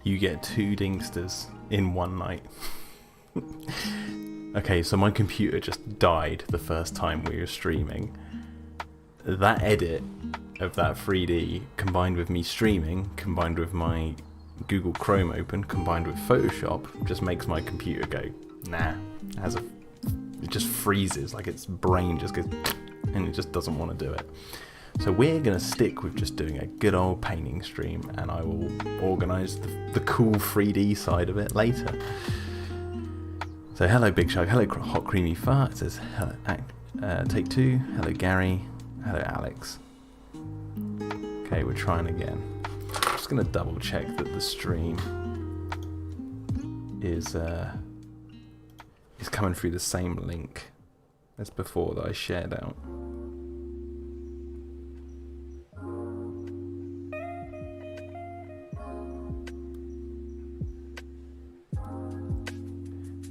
you get 2 Dinksters in one night. Okay, so my computer just died the first time we were streaming. That edit of that 3D, combined with me streaming, combined with my Google Chrome open, combined with Photoshop, just makes my computer go, nah. It just freezes, like its brain just goes, and it just doesn't want to do it. So we're going to stick with just doing a good old painting stream, and I will organise the cool 3D side of it later. So hello Big Shark, hello Hot Creamy Fart, it says hello, take 2, hello Gary, hello Alex. Okay, we're trying again. I'm just going to double check that the stream is coming through the same link as before that I shared out.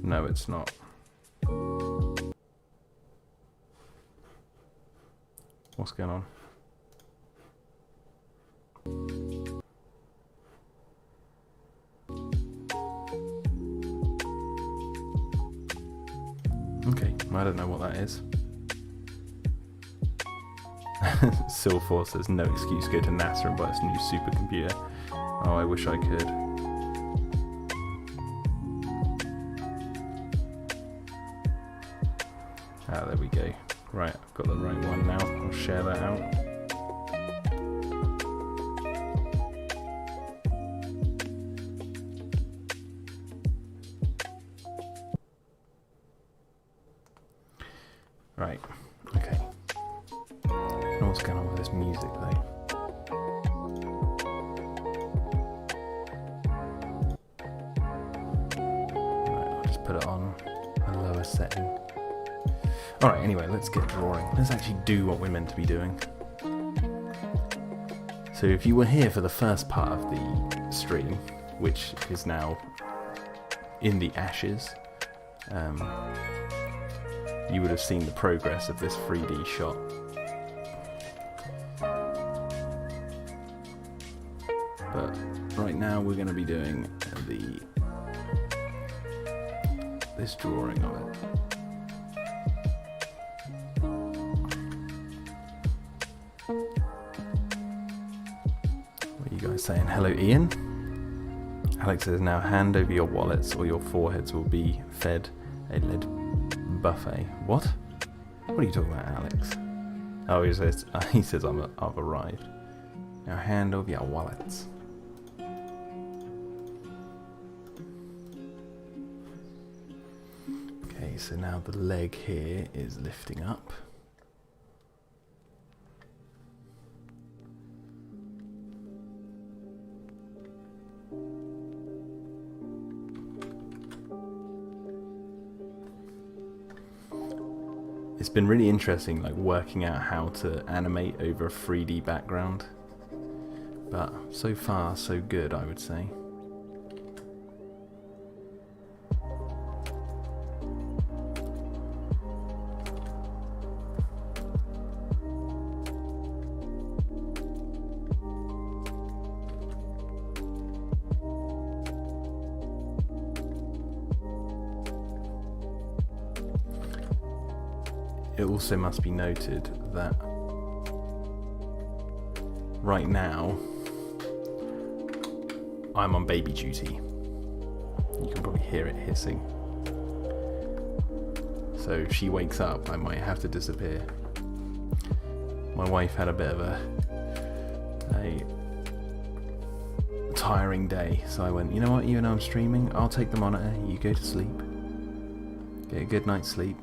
No, it's not. What's going on? Okay, I don't know what that is. Silfor says no excuse, go to NASA and buy us a new supercomputer. Oh, I wish I could. Ah, there we go. Right, I've got the right one now. I'll share that out. Right, okay. I don't know what's going on with this music though. Right, I'll just put it on a lower setting. Alright, anyway, let's get drawing. Let's actually do what we're meant to be doing. So if you were here for the first part of the stream, which is now in the ashes, you would have seen the progress of this 3D shot. But right now we're going to be doing this drawing of it. What are you guys saying? Hello Ian. Alex says now hand over your wallets or your foreheads will be fed a lead buffet. What? What are you talking about, Alex? Oh, he says I've arrived. Now hand over your wallets. Okay, so now the leg here is lifting up. It's been really interesting, like working out how to animate over a 3D background, but so far so good, I would say. It also must be noted that right now I'm on baby duty. You can probably hear it hissing. So if she wakes up, I might have to disappear. My wife had a bit of a tiring day, so I went, you know what, even though I'm streaming, I'll take the monitor, you go to sleep. Get a good night's sleep.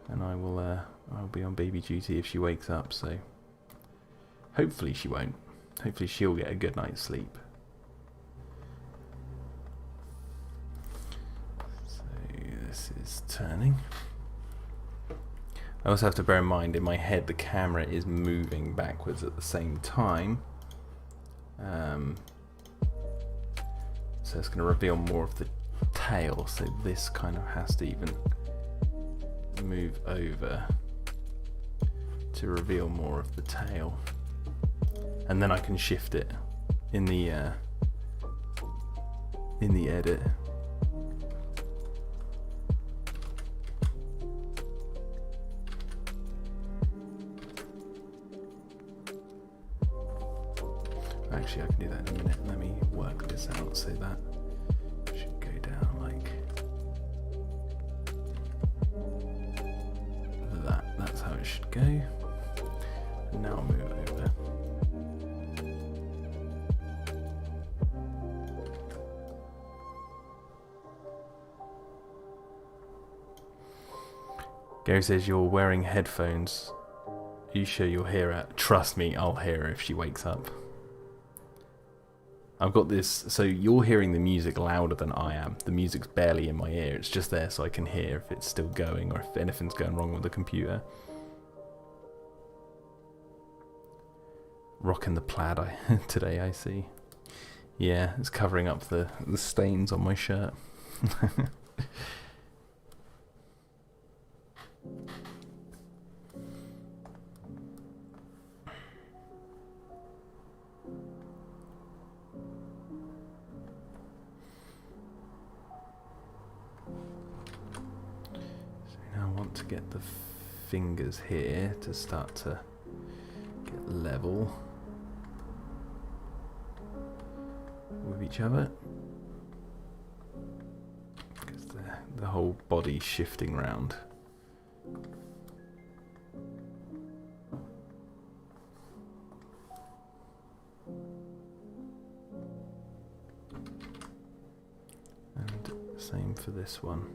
And I'll be on baby duty if she wakes up, so hopefully she won't. Hopefully she'll get a good night's sleep. So this is turning. I also have to bear in mind in my head the camera is moving backwards at the same time. So it's going to reveal more of the tail, so this kind of has to even move over to reveal more of the tail, and then I can shift it in the in the edit. Actually, I can do that in a minute. Let me work this out so that should go down like that. That's how it should go. And now I'll move it over. Gary says you're wearing headphones. Are you sure you'll hear her? Trust me, I'll hear her if she wakes up. I've got this, so you're hearing the music louder than I am. The music's barely in my ear, it's just there so I can hear if it's still going or if anything's going wrong with the computer. Rocking the plaid today, I see. Yeah, it's covering up the stains on my shirt. To get the fingers here to start to get level with each other, because the whole body's shifting round. And same for this one.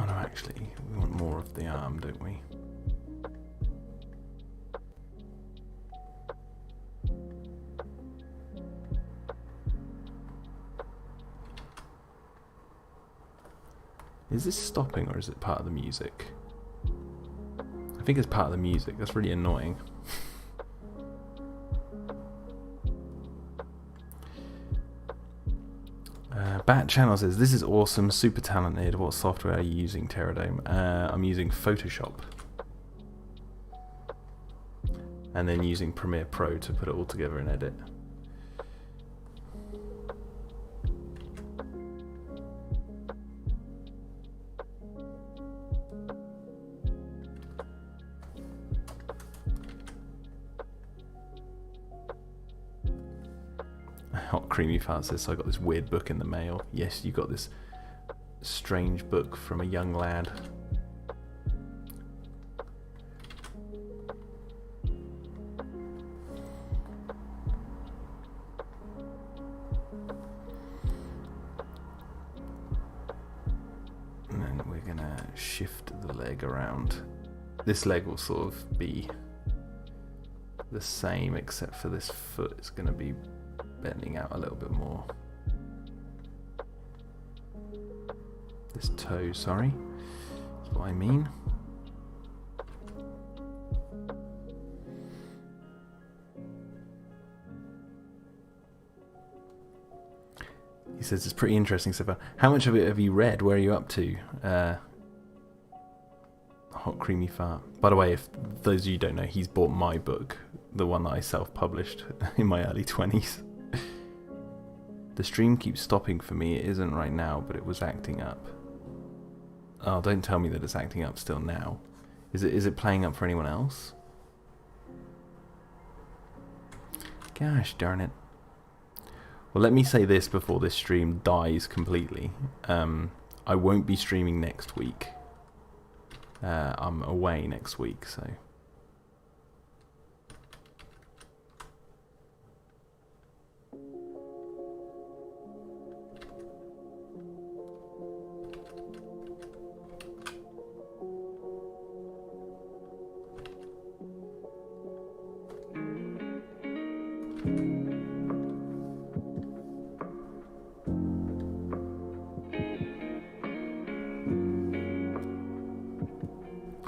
Actually, we want more of the arm, don't we? Is this stopping or is it part of the music? I think it's part of the music. That's really annoying. Bat Channel says, this is awesome, super talented. What software are you using, Pterodome? I'm using Photoshop. And then using Premiere Pro to put it all together and edit. Hot Creamy Fart says, so I got this weird book in the mail. Yes, you got this strange book from a young lad. And then we're gonna shift the leg around. This leg will sort of be the same, except for this foot is gonna be bending out a little bit more. This toe, sorry, that's what I mean. He says it's pretty interesting so far. How much of it have you read? Where are you up to? Hot Creamy Fart. By the way, if those of you don't know, he's bought my book, the one that I self-published in my early 20s. The stream keeps stopping for me. It isn't right now, but it was acting up. Oh, don't tell me that it's acting up still now. Is it playing up for anyone else? Gosh darn it. Well, let me say this before this stream dies completely. I won't be streaming next week. I'm away next week, so...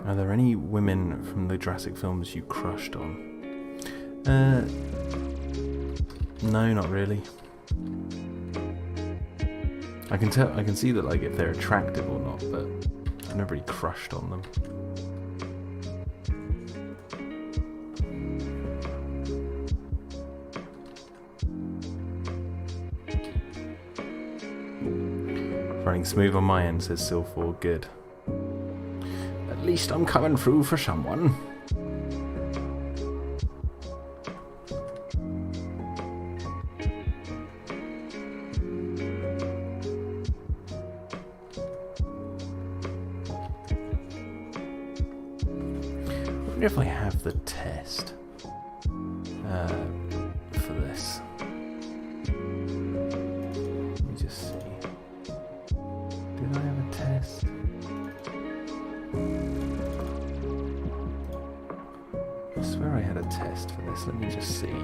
Are there any women from the Jurassic films you crushed on? No, not really. I can see that, like, if they're attractive or not, but I've never really crushed on them. Running smooth on my end, says Silfor. Good. At least I'm coming through for someone. I wonder if I have the test for this. Let me just see. Did I have a test? I swear I had a test for this. Let me just see.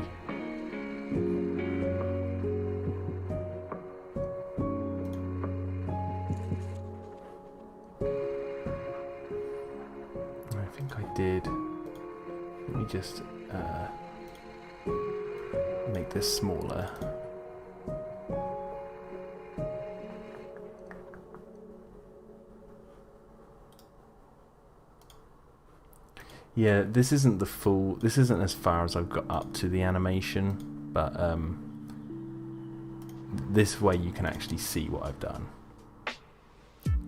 I think I did. Let me just make this smaller. Yeah, this isn't the full, this isn't as far as I've got up to the animation, but this way you can actually see what I've done.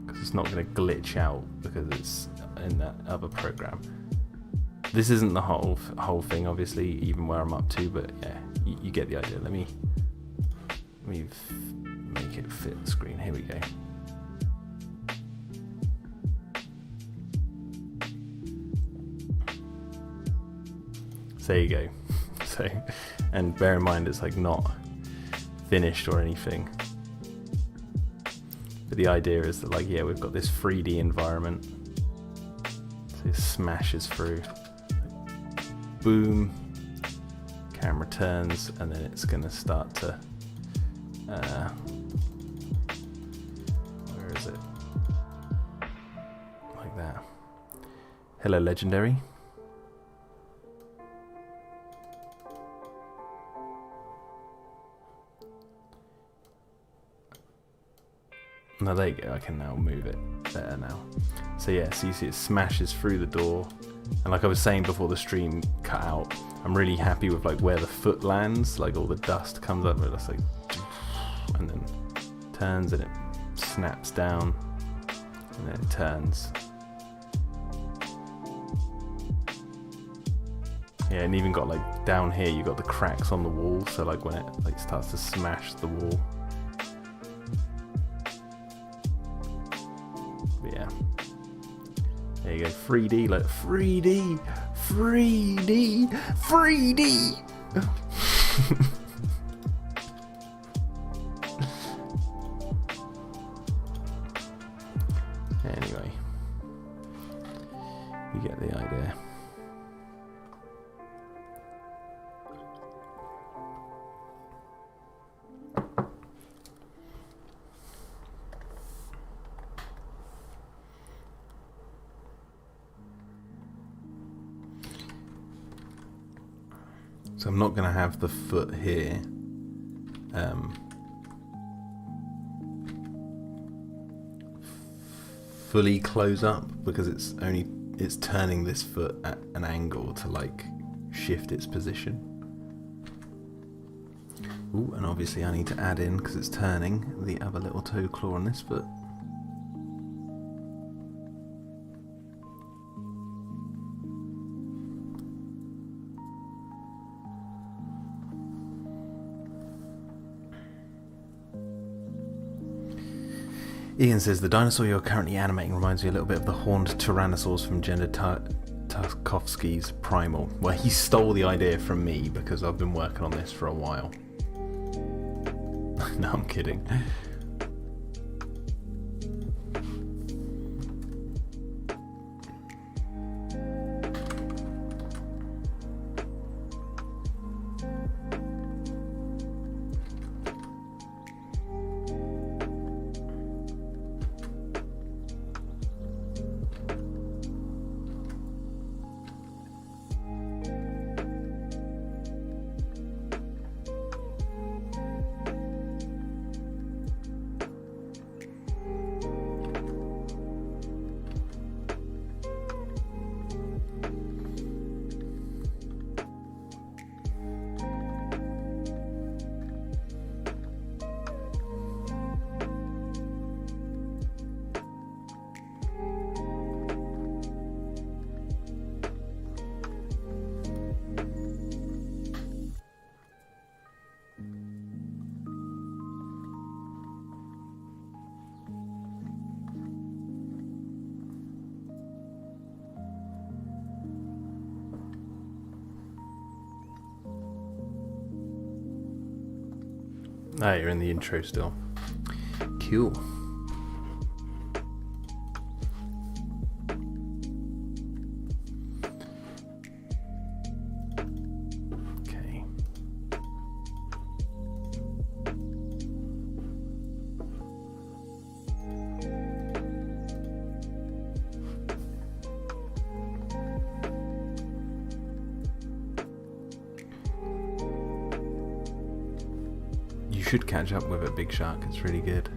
Because it's not going to glitch out because it's in that other program. This isn't the whole thing, obviously, even where I'm up to, but yeah, you get the idea. Let me make it fit the screen. Here we go. So there you go. So, and bear in mind it's like not finished or anything. But the idea is that, like, yeah, we've got this 3D environment. So it smashes through. Boom. Camera turns, and then it's going to start to. Where is it? Like that. Hello, Legendary. No, there you go, I can now move it better now. So yeah, so you see it smashes through the door, and like I was saying before the stream cut out, I'm really happy with like where the foot lands, like all the dust comes up, it's like, and then turns and it snaps down, and then it turns. Yeah, and even got like down here, you got the cracks on the wall, so like when it like starts to smash the wall. Yeah, there you go, 3D, like 3D. Anyway, you get the idea. So I'm not going to have the foot here fully close up because it's turning this foot at an angle to like shift its position. Ooh, and obviously I need to add in, because it's turning, the other little toe claw on this foot. Ian says, the dinosaur you're currently animating reminds me a little bit of the horned tyrannosaurs from Jenna Tarkovsky's Primal. Well, he stole the idea from me because I've been working on this for a while. No, I'm kidding. Oh, you're in the intro still. Cool. Okay. You should catch up with it, Big Shark. It's really good.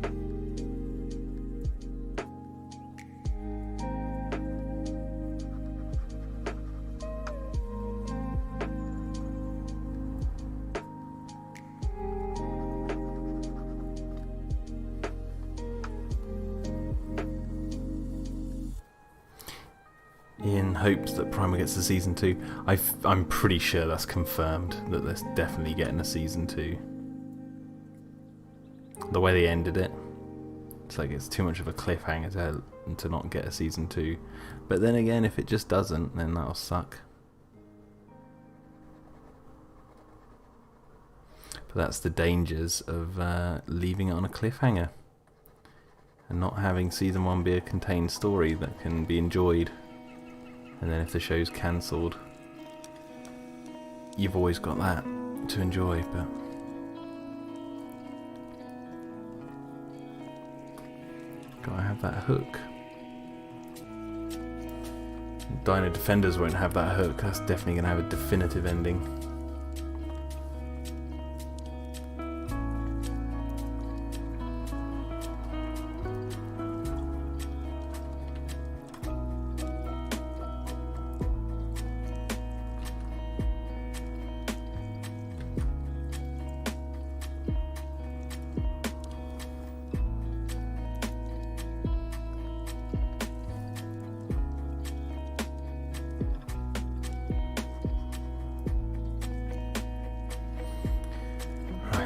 In hopes that Primer gets a season 2. I'm pretty sure that's confirmed, that they're definitely getting a season 2. The way they ended it, it's like it's too much of a cliffhanger to not get a season 2. But then again, if it just doesn't, then that'll suck. But that's the dangers of leaving it on a cliffhanger and not having season 1 be a contained story that can be enjoyed. And then if the show's cancelled, you've always got that to enjoy. But gotta have that hook. Dino-Defenders won't have that hook. That's definitely gonna have a definitive ending.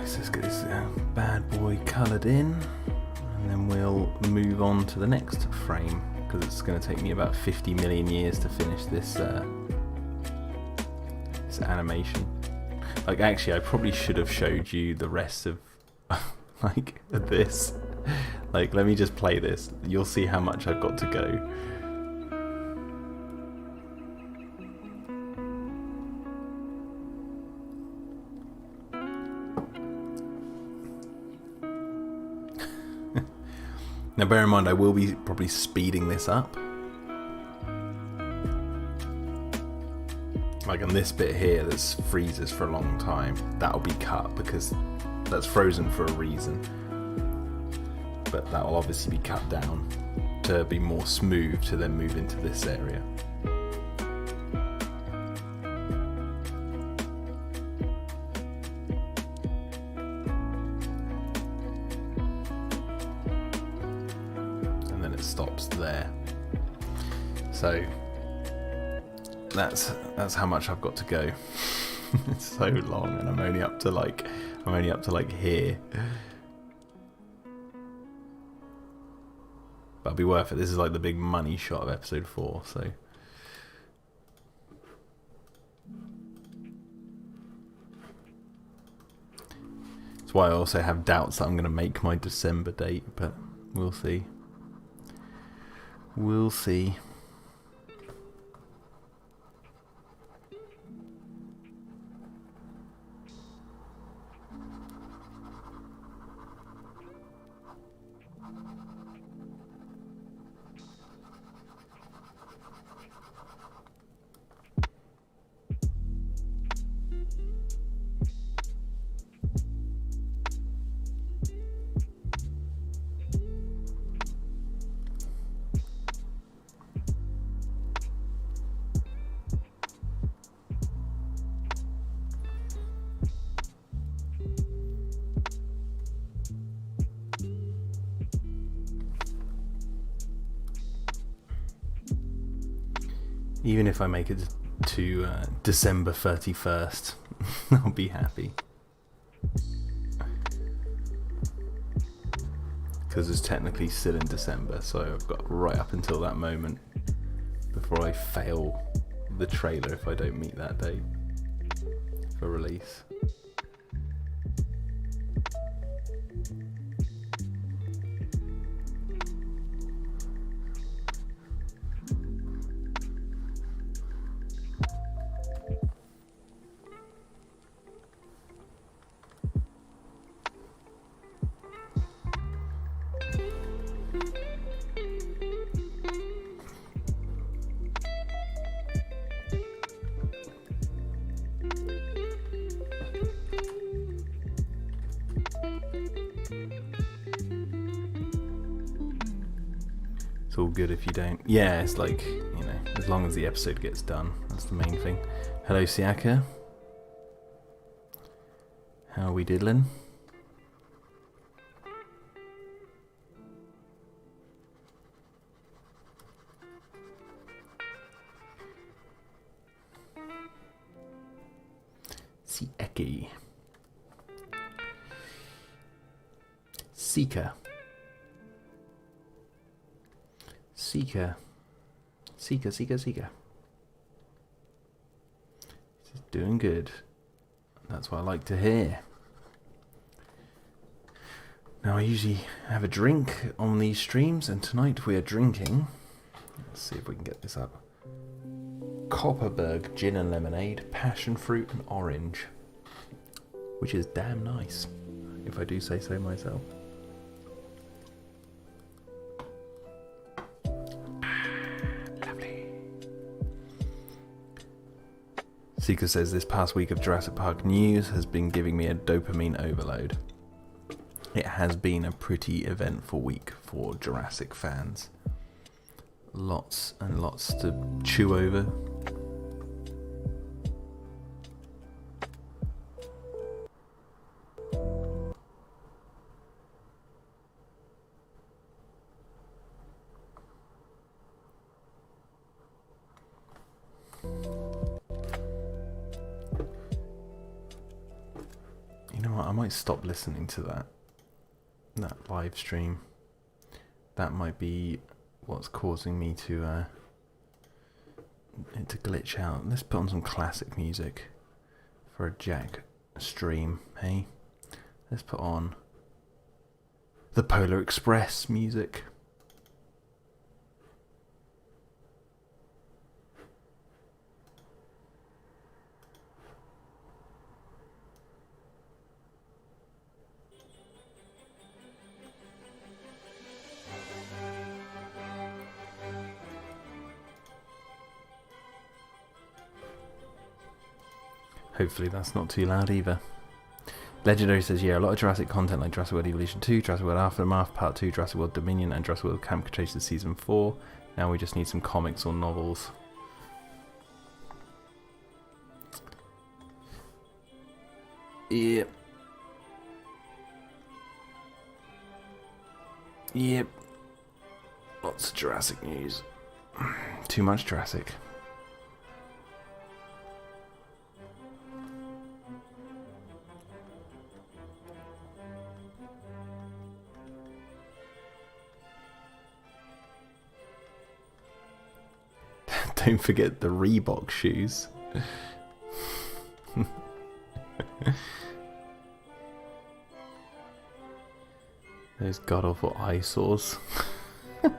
So let's get this bad boy coloured in, and then we'll move on to the next frame, because it's going to take me about 50 million years to finish this this animation. Like, actually, I probably should have showed you the rest of like this. Like, let me just play this. You'll see how much I've got to go. Now bear in mind, I will be probably speeding this up. Like on this bit here that freezes for a long time, that'll be cut because that's frozen for a reason. But that will obviously be cut down to be more smooth to then move into this area. Stops there. So that's how much I've got to go. It's so long, and I'm only up to like here. But it'll be worth it. This is like the big money shot of episode 4, so that's why I also have doubts that I'm going to make my December date, but we'll see. We'll see. Even if I make it to December 31st, I'll be happy. Because it's technically still in December, so I've got right up until that moment before I fail the trailer if I don't meet that date for release. It's all good if you don't. Yeah, it's like, you know, as long as the episode gets done, that's the main thing. Hello, Siaka. How are we diddling? Siaki. Seeker. Seeker. Seeker, Seeker, Seeker. This is doing good. That's what I like to hear. Now I usually have a drink on these streams, and tonight we are drinking, let's see if we can get this up, Copperberg Gin and Lemonade, Passion Fruit and Orange, which is damn nice, if I do say so myself. Lovely. Seeker says this past week of Jurassic Park news has been giving me a dopamine overload. It has been a pretty eventful week for Jurassic fans. Lots and lots to chew over. You know what, I might stop listening to that live stream. That might be what's causing me to it to glitch out. Let's put on some classic music for a Jack stream, hey? Let's put on the Polar Express music. Hopefully that's not too loud either. Legendary says, yeah, a lot of Jurassic content like Jurassic World Evolution 2, Jurassic World Aftermath Part 2, Jurassic World Dominion and Jurassic World Camp Cretaceous Season 4. Now we just need some comics or novels. Yep. Yep. Lots of Jurassic news. Too much Jurassic. Don't forget the Reebok shoes. Those god-awful eyesores. The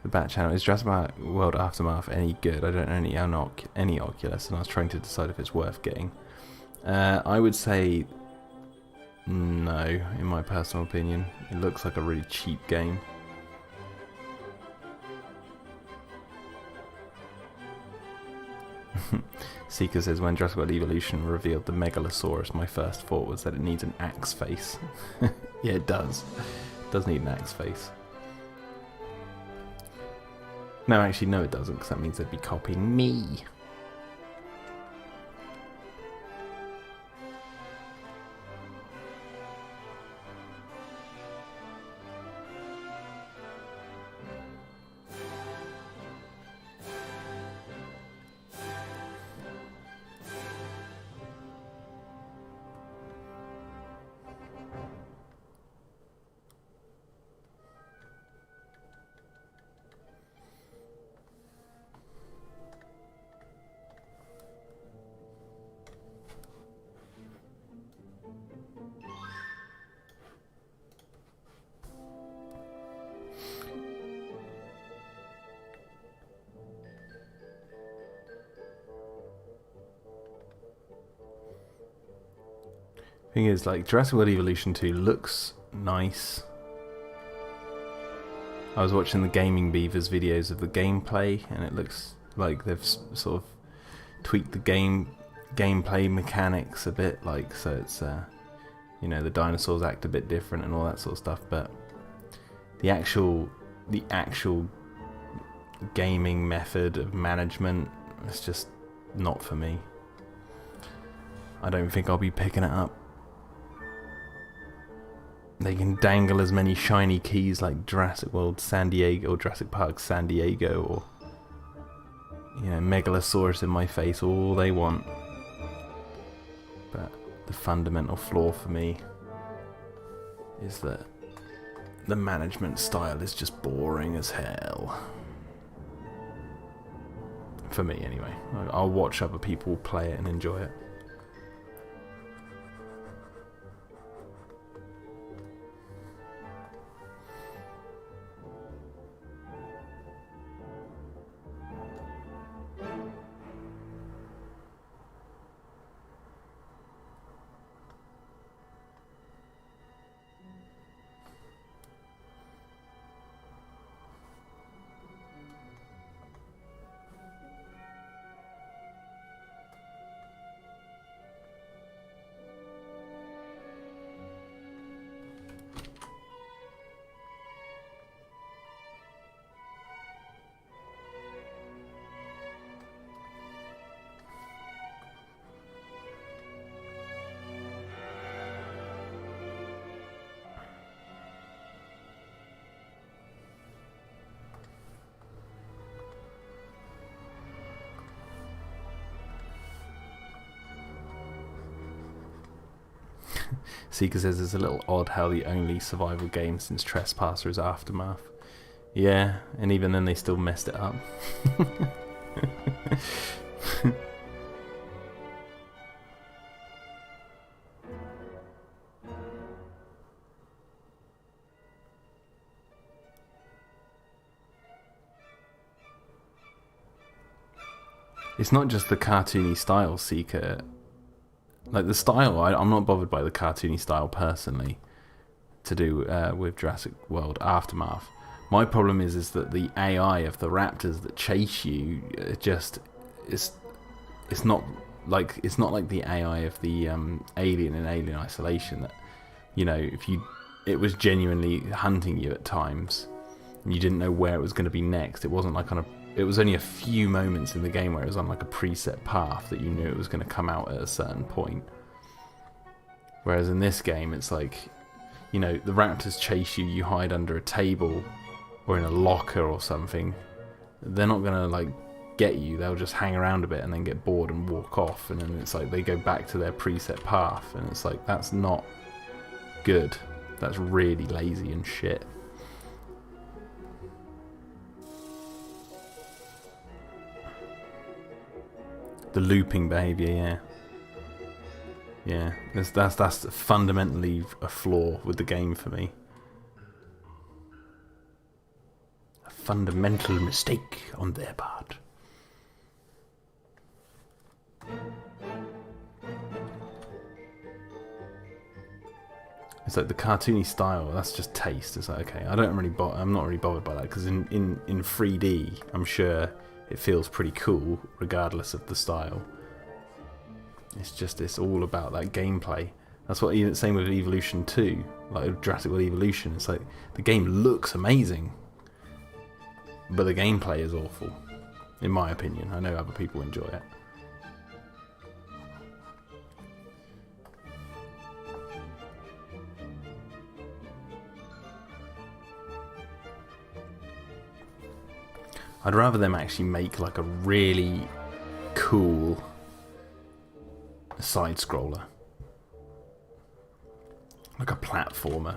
Bat Channel. Is Jurassic World Aftermath any good? I don't know any Oculus, and I was trying to decide if it's worth getting. I would say no, in my personal opinion. It looks like a really cheap game. Seeker says, when Jurassic World Evolution revealed the Megalosaurus, my first thought was that it needs an axe face. Yeah, it does. It does need an axe face. No, actually, no, it doesn't, because that means they'd be copying me. Thing is, like, Jurassic World Evolution 2 looks nice. I was watching the Gaming Beavers videos of the gameplay, and it looks like they've sort of tweaked the gameplay mechanics a bit, like, so it's you know, the dinosaurs act a bit different and all that sort of stuff, but the actual gaming method of management is just not for me. I don't think I'll be picking it up. They can dangle as many shiny keys like Jurassic World San Diego or Jurassic Park San Diego or, you know, Megalosaurus in my face all they want. But the fundamental flaw for me is that the management style is just boring as hell. For me anyway. I'll watch other people play it and enjoy it. Seeker says it's a little odd how the only survival game since Trespasser is Aftermath. Yeah, and even then they still messed it up. It's not just the cartoony style, Seeker. Like the style, I'm not bothered by the cartoony style personally to do with Jurassic World Aftermath. My problem is that the AI of the raptors that chase you it's not like the AI of the alien in Alien Isolation, that, you know, it was genuinely hunting you at times and you didn't know where it was going to be next. It wasn't like it was only a few moments in the game where it was on like a preset path that you knew it was going to come out at a certain point. Whereas in this game, it's like, you know, the raptors chase you, you hide under a table or in a locker or something. They're not going to like get you, they'll just hang around a bit and then get bored and walk off, and then it's like they go back to their preset path, and it's like, that's not good. That's really lazy and shit. The looping behaviour, yeah. Yeah, that's fundamentally a flaw with the game for me. A fundamental mistake on their part. It's like the cartoony style, that's just taste. It's like, okay, I'm not really bothered by that, because in 3D, I'm sure it feels pretty cool, regardless of the style. It's all about that gameplay. That's what, even same with Evolution 2, like Jurassic World Evolution. It's like the game looks amazing, but the gameplay is awful, in my opinion. I know other people enjoy it. I'd rather them actually make like a really cool side scroller, like a platformer.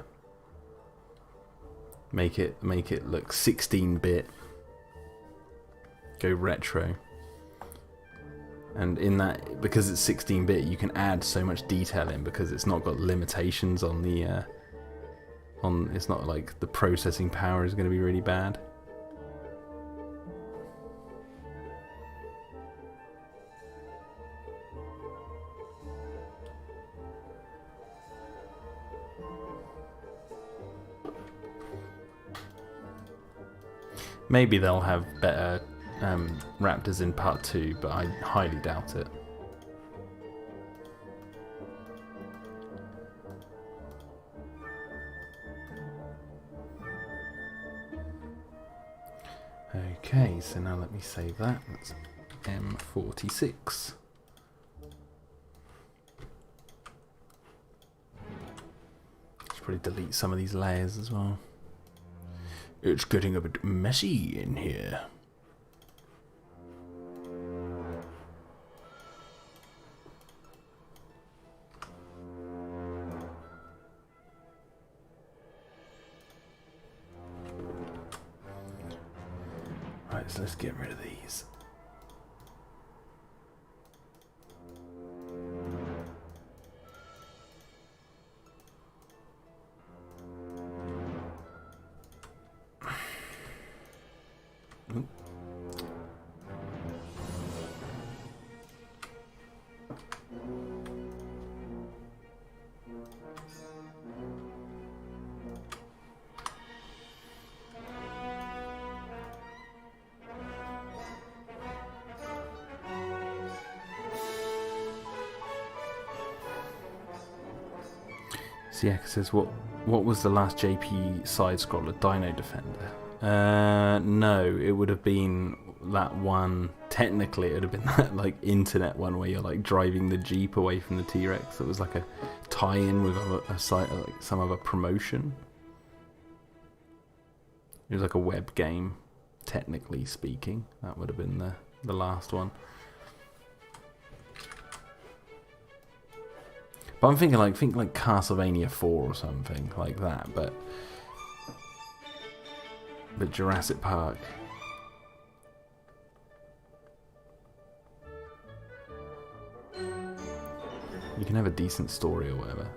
Make it look 16-bit, go retro, and in that, because it's 16-bit, you can add so much detail in, because it's not got limitations on the it's not like the processing power is going to be really bad. Maybe they'll have better raptors in part 2, but I highly doubt it. Okay, so now let me save that. That's M46. Should probably delete some of these layers as well. It's getting a bit messy in here. Right, so let's get rid of these. Siaka says, what was the last JP side-scroller? Dino-Defender? No, it would have been that one. Technically, it would have been that like internet one where you're like driving the Jeep away from the T-Rex. It was like a tie-in with a site, like some other promotion. It was like a web game, technically speaking. That would have been the last one. But I'm thinking like Castlevania 4 or something like that, but Jurassic Park. You can have a decent story or whatever.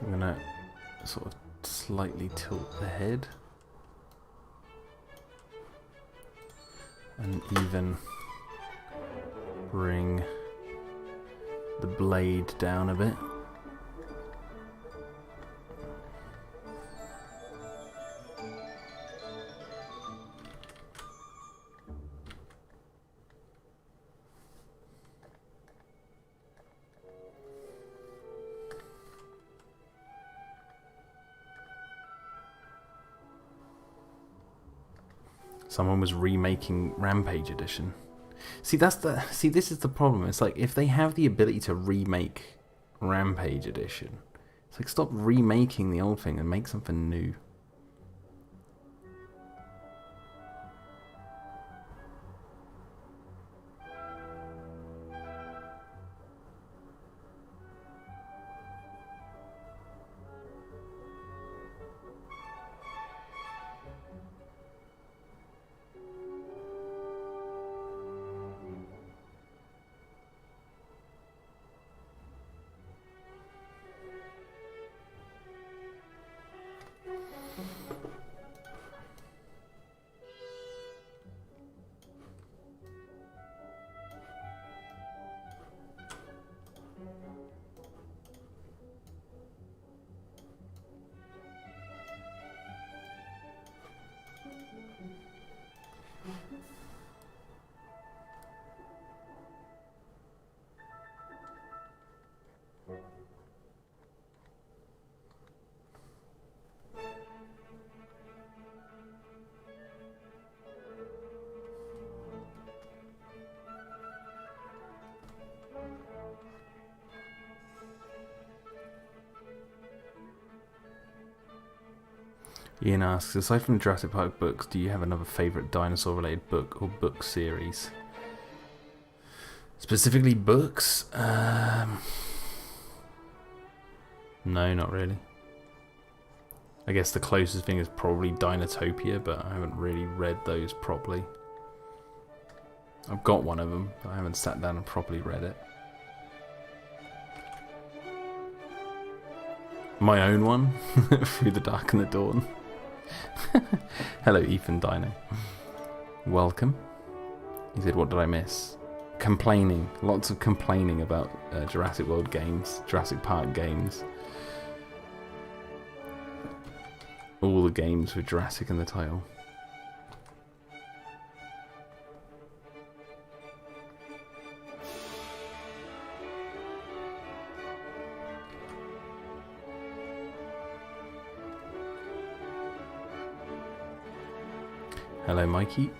I'm gonna sort of slightly tilt the head and even bring the blade down a bit. Someone was remaking Rampage Edition. See, this is the problem. It's like if they have the ability to remake Rampage Edition, it's like stop remaking the old thing and make something new. Ian asks, aside from Jurassic Park books, do you have another favourite dinosaur-related book or book series? Specifically books? No, not really. I guess the closest thing is probably Dinotopia, but I haven't really read those properly. I've got one of them, but I haven't sat down and properly read it. My own one, Through the Dark and the Dawn. Hello, Ethan Dino. Welcome. He said, what did I miss? Complaining. Lots of complaining about Jurassic World games, Jurassic Park games. all the games with Jurassic in the title. Hello, Mikey.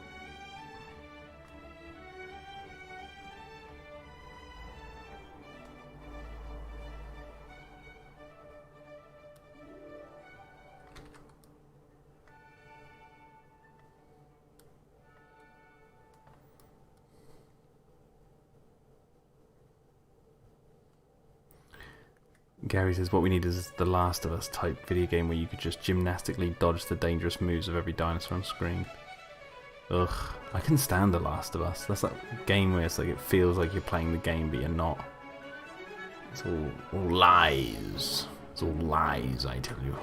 Gary says what we need is the Last of Us type video game where you could just gymnastically dodge the dangerous moves of every dinosaur on screen. Ugh, I can stand The Last of Us. That's that game where it's like it feels like you're playing the game but you're not. It's all lies. It's all lies, I tell you.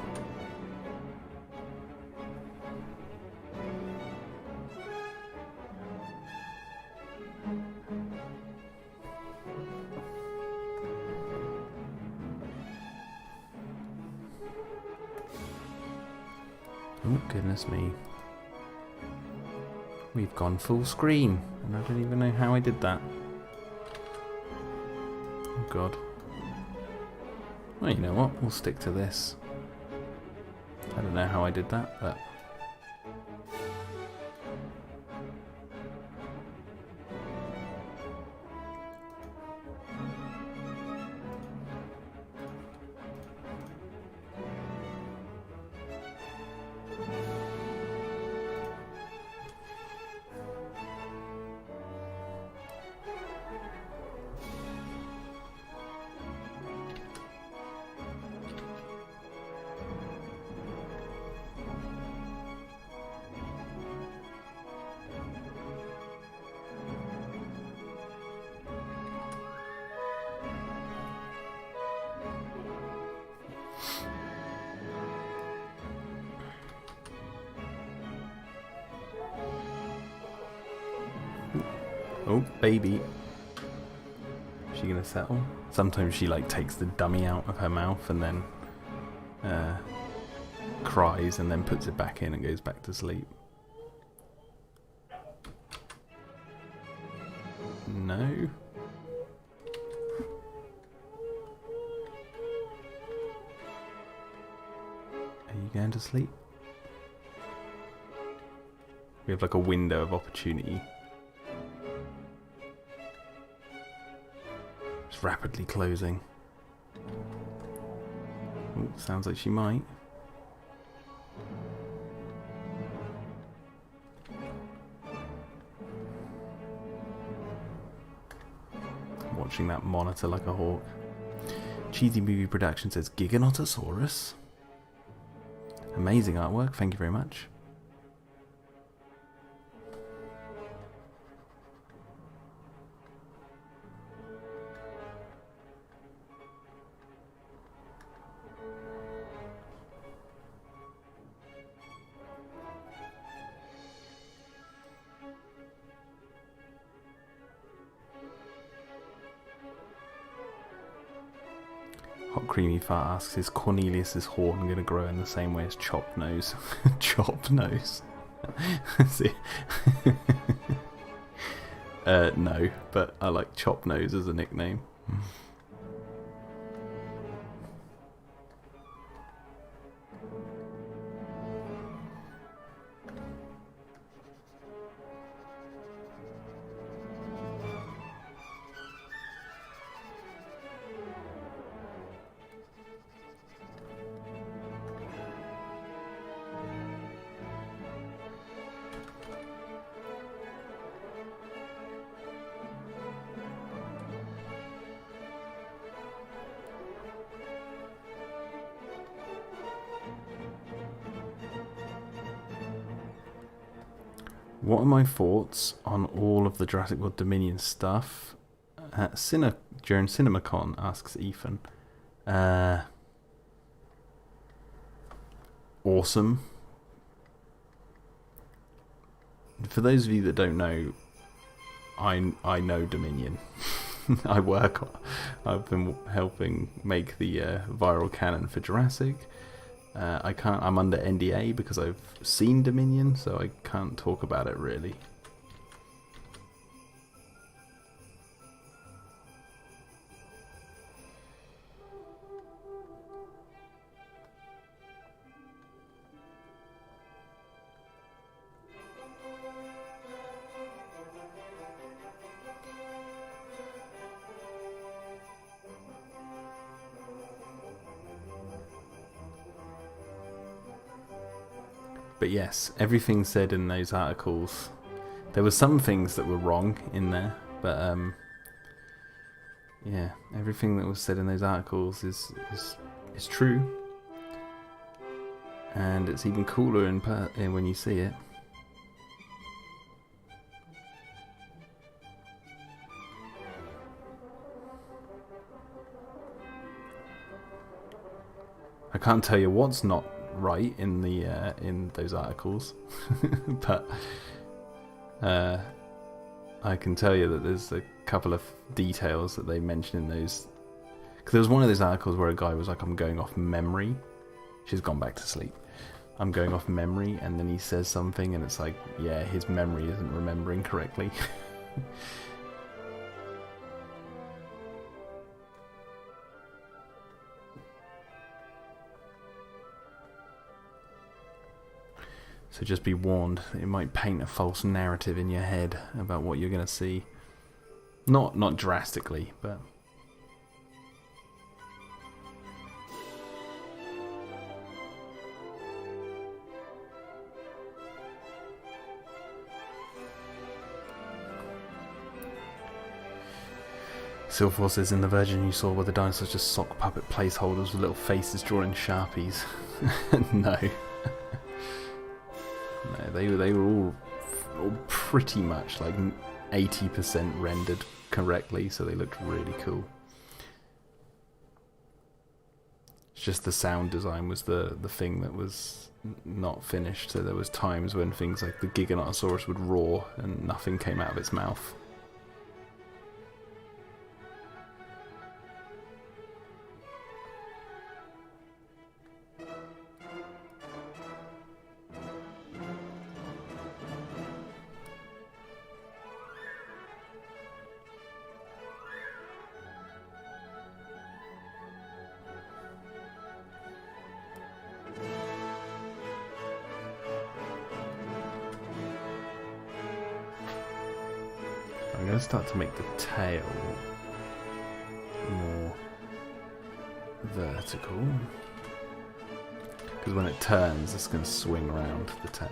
Oh, goodness me. We've gone full screen, and I don't even know how I did that. Oh, God. Well, you know what? We'll stick to this. I don't know how I did that, but... Oh, baby. Is she gonna settle? Sometimes she like takes the dummy out of her mouth and then cries and then puts it back in and goes back to sleep. No. Are you going to sleep? We have like a window of opportunity. It's rapidly closing. Ooh, sounds like she might. Watching that monitor like a hawk. Cheesy Movie Production says Giganotosaurus. Amazing artwork, thank you very much. Hot Creamy Fart asks, is Cornelius's horn going to grow in the same way as Chop Nose? Chop Nose? See? No, but I like Chop Nose as a nickname. What are my thoughts on all of the Jurassic World Dominion stuff? During CinemaCon, asks Ethan. Awesome. For those of you that don't know, I know Dominion. I've been helping make the viral canon for Jurassic. I can't. I'm under NDA because I've seen Dominion, so I can't talk about it really. But yes, everything said in those articles, there were some things that were wrong in there, but yeah, everything that was said in those articles is true, and it's even cooler when you see it. I can't tell you what's not right in the in those articles, but I can tell you that there's a couple of details that they mention in those. Because there was one of those articles where a guy was like, "I'm going off memory." She's gone back to sleep. I'm going off memory, and then he says something, and it's like, yeah, his memory isn't remembering correctly. So just be warned, it might paint a false narrative in your head about what you're going to see. Not drastically, but... Silverforce says, in the version you saw were the dinosaurs just sock puppet placeholders with little faces drawn in Sharpies. No. No, they were all pretty much like 80% rendered correctly, so they looked really cool. It's just the sound design was the thing that was not finished, so there was times when things like the Giganotosaurus would roar and nothing came out of its mouth. I'm going to start to make the tail more vertical, because when it turns it's going to swing around the tail.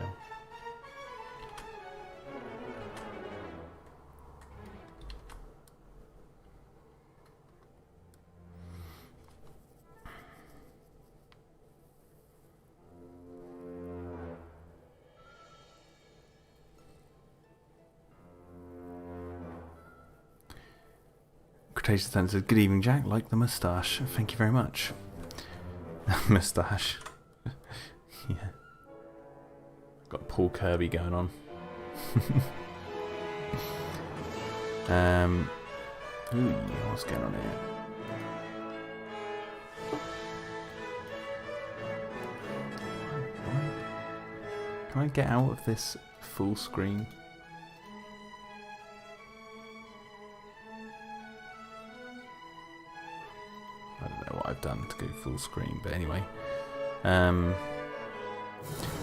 Cretaceous Thunder says, good evening, Jack. Like the moustache. Thank you very much. Moustache. Yeah. Got Paul Kirby going on. Ooh, what's going on here? Can I get out of this full screen? I don't know what I've done to go full screen, but anyway.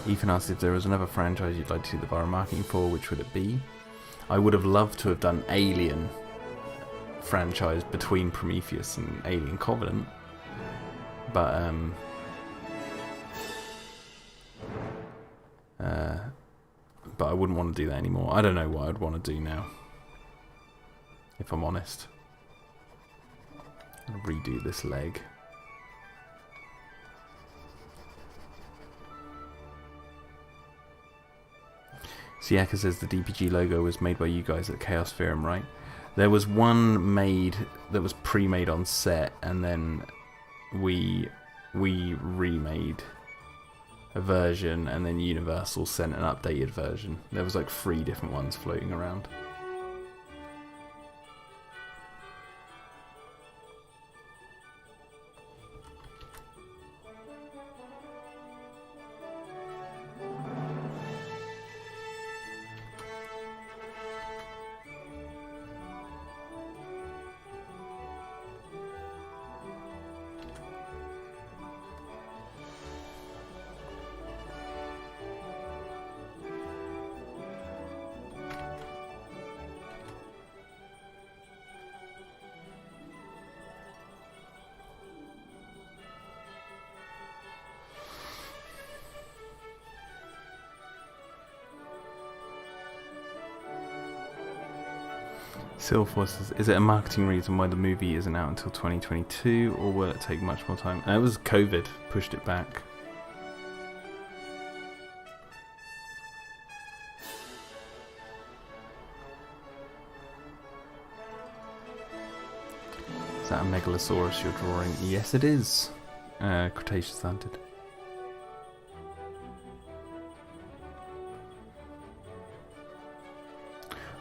Ethan asked if there was another franchise you'd like to see the viral marketing for, which would it be? I would have loved to have done Alien franchise between Prometheus and Alien Covenant, but I wouldn't want to do that anymore. I don't know what I'd want to do now, if I'm honest. I'll redo this leg. Siaka says the DPG logo was made by you guys at Chaos Theorem, right? There was one made that was pre-made on set, and then we remade a version, and then Universal sent an updated version. There was like 3 different ones floating around. Silforce says, is it a marketing reason why the movie isn't out until 2022, or will it take much more time? It was COVID, pushed it back. Is that a Megalosaurus you're drawing? Yes, it is. Cretaceous hunted.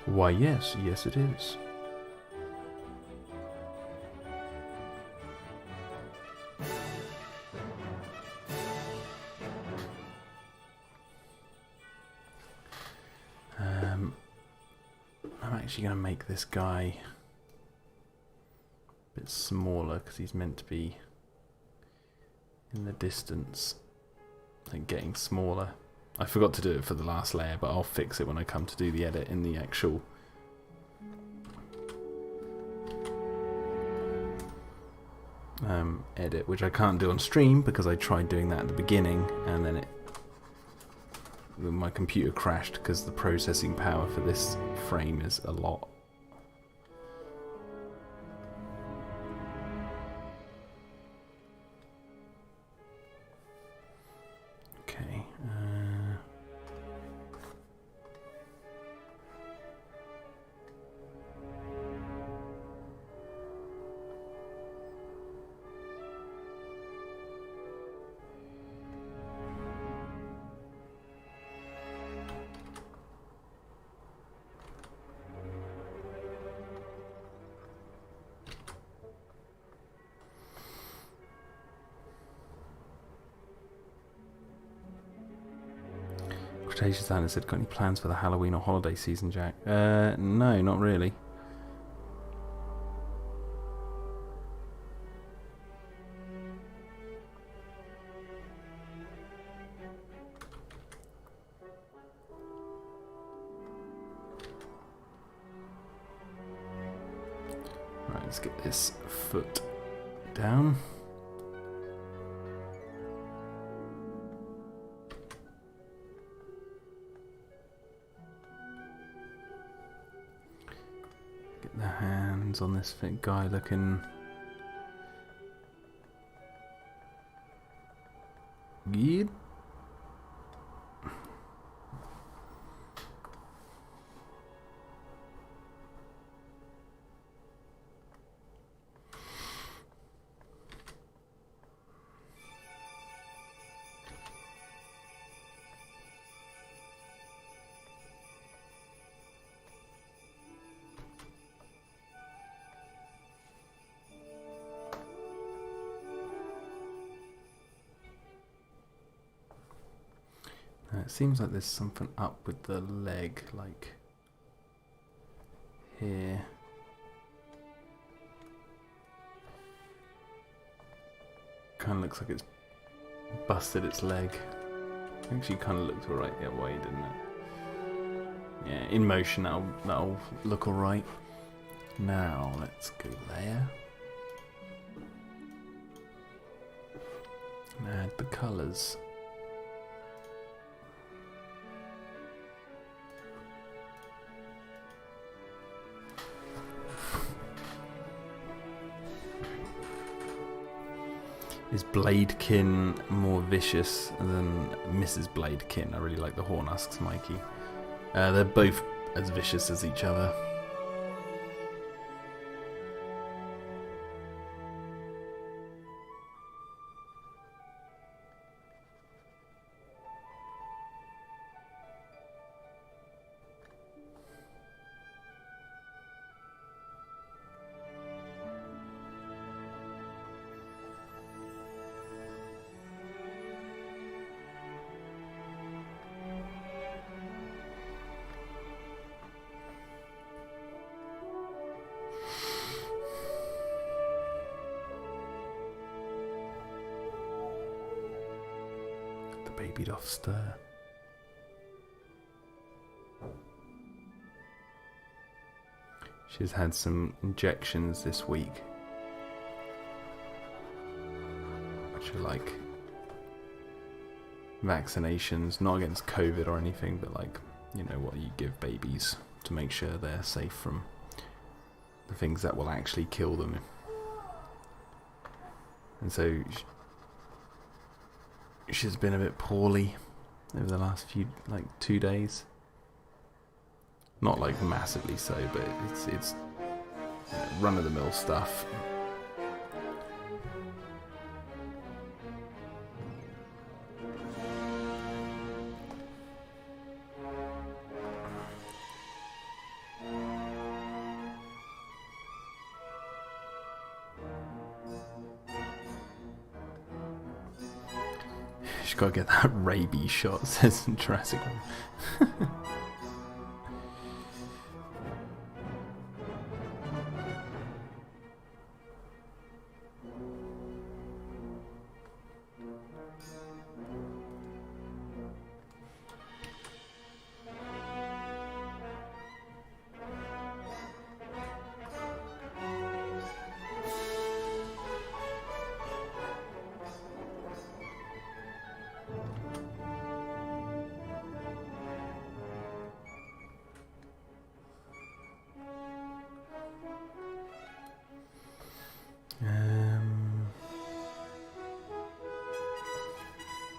Why, yes, yes it is. I'm actually going to make this guy a bit smaller because he's meant to be in the distance, like getting smaller. I forgot to do it for the last layer, but I'll fix it when I come to do the edit in the actual edit, which I can't do on stream because I tried doing that at the beginning and then my computer crashed because the processing power for this frame is a lot. Okay. Cretaceous Anna said, got any plans for the Halloween or holiday season, Jack? No, not really. Right, let's get this foot down. The hands on this fit guy looking good. It seems like there's something up with the leg, like here. Kind of looks like it's busted its leg. Actually, kind of looked alright that way, didn't it? Yeah, in motion that'll look alright. Now let's go there and add the colours. Is Bladekin more vicious than Mrs. Bladekin? I really like the horn, asks Mikey. They're both as vicious as each other. Babied off stir. She's had some injections this week, which are like vaccinations, not against COVID or anything, but like, you know, what you give babies to make sure they're safe from the things that will actually kill them. And so she's been a bit poorly over the last few, like 2 days. Not like massively so, but it's run-of-the-mill stuff. She's got to get that rabies shot, says Jurassic World.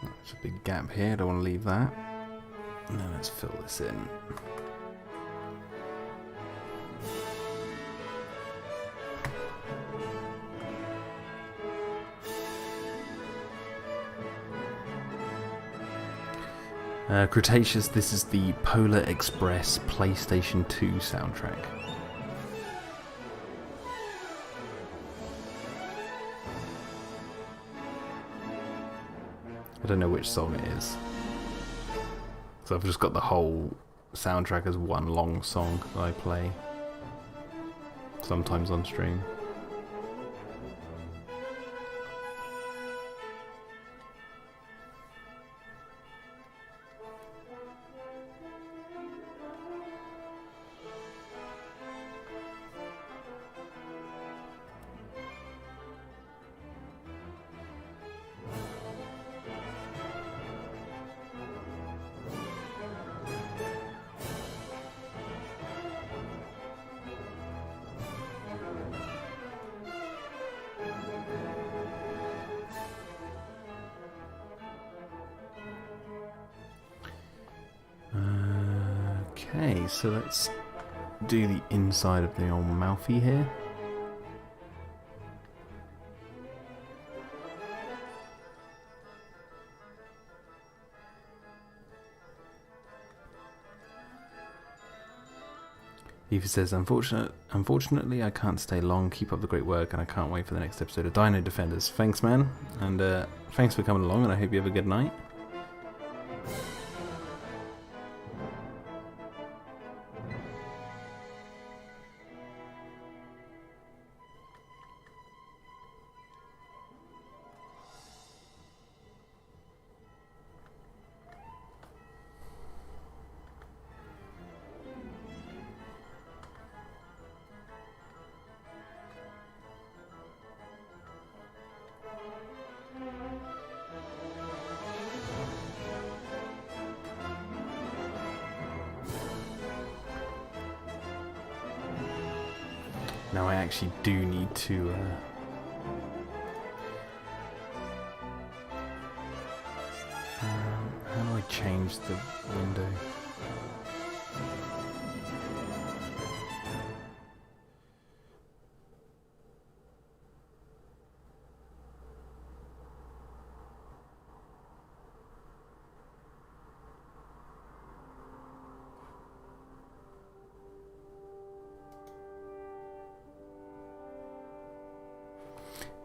There's a big gap here, don't want to leave that. Now let's fill this in. Cretaceous, this is the Polar Express PlayStation 2 soundtrack. I don't know which song it is. So I've just got the whole soundtrack as one long song that I play. Sometimes on stream. Okay, so let's do the inside of the old mouthy here. Eva says, unfortunately I can't stay long, keep up the great work, and I can't wait for the next episode of Dino-Defenders. Thanks, man, and thanks for coming along, and I hope you have a good night. Now I actually do need to how do I change the window?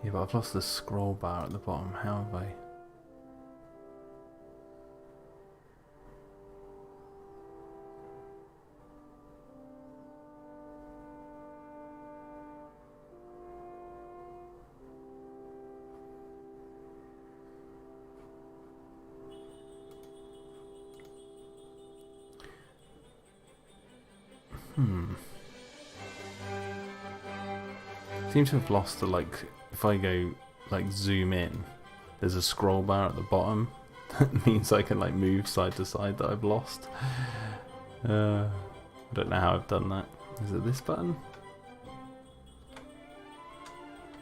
Yeah, but I've lost the scroll bar at the bottom. How have I? Seem to have lost the, like, if I go like zoom in, there's a scroll bar at the bottom. That means I can like move side to side that I've lost. I don't know how I've done that. Is it this button?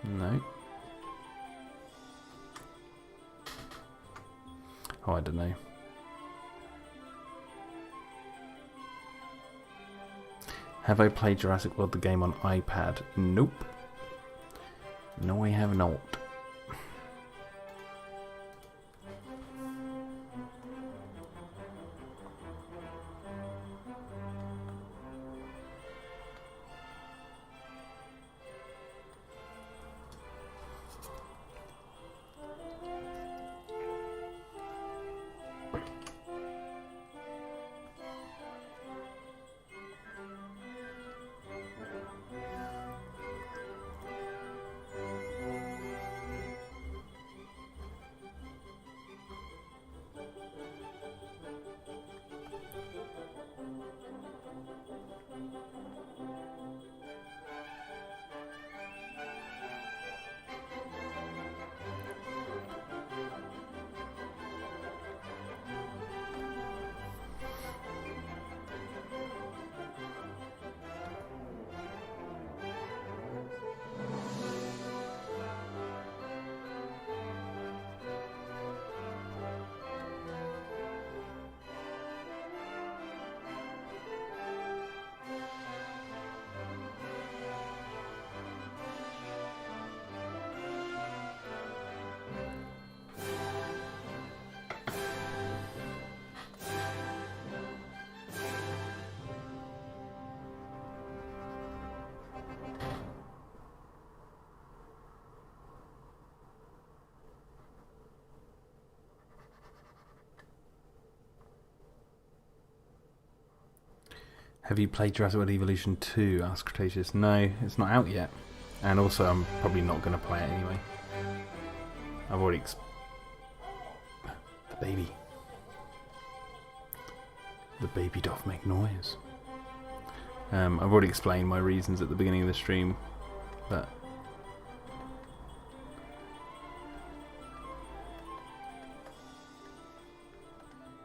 No. Oh, I don't know. Have I played Jurassic World the game on iPad? Nope. No, I have not. Have you played Jurassic World Evolution 2? Asked Cretaceous. No, it's not out yet. And also, I'm probably not going to play it anyway. I've already... The baby. The baby doth make noise. I've already explained my reasons at the beginning of the stream, but...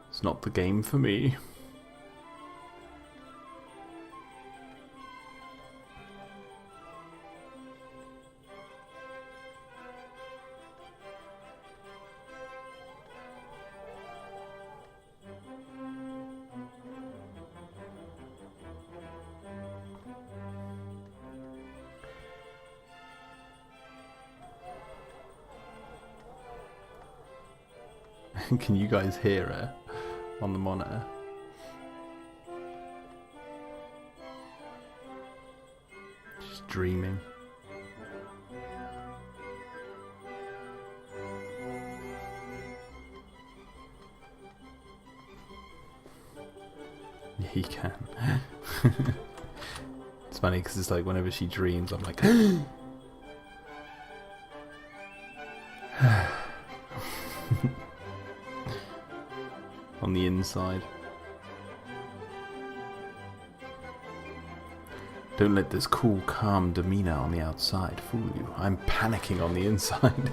It's not the game for me. Can you guys hear her on the monitor? She's dreaming. Yeah, you can. It's funny because it's like whenever she dreams, I'm like... on the inside. Don't let this cool, calm demeanor on the outside fool you. I'm panicking on the inside.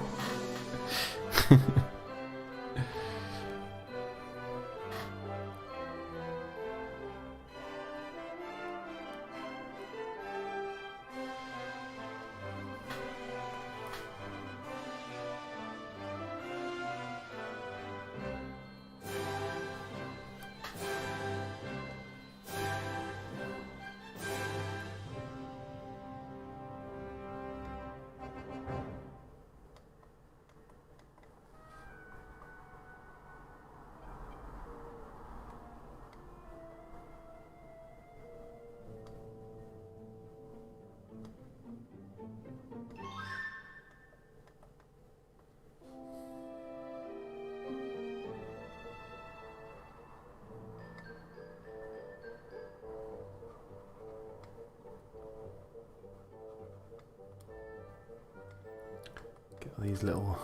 Get all these little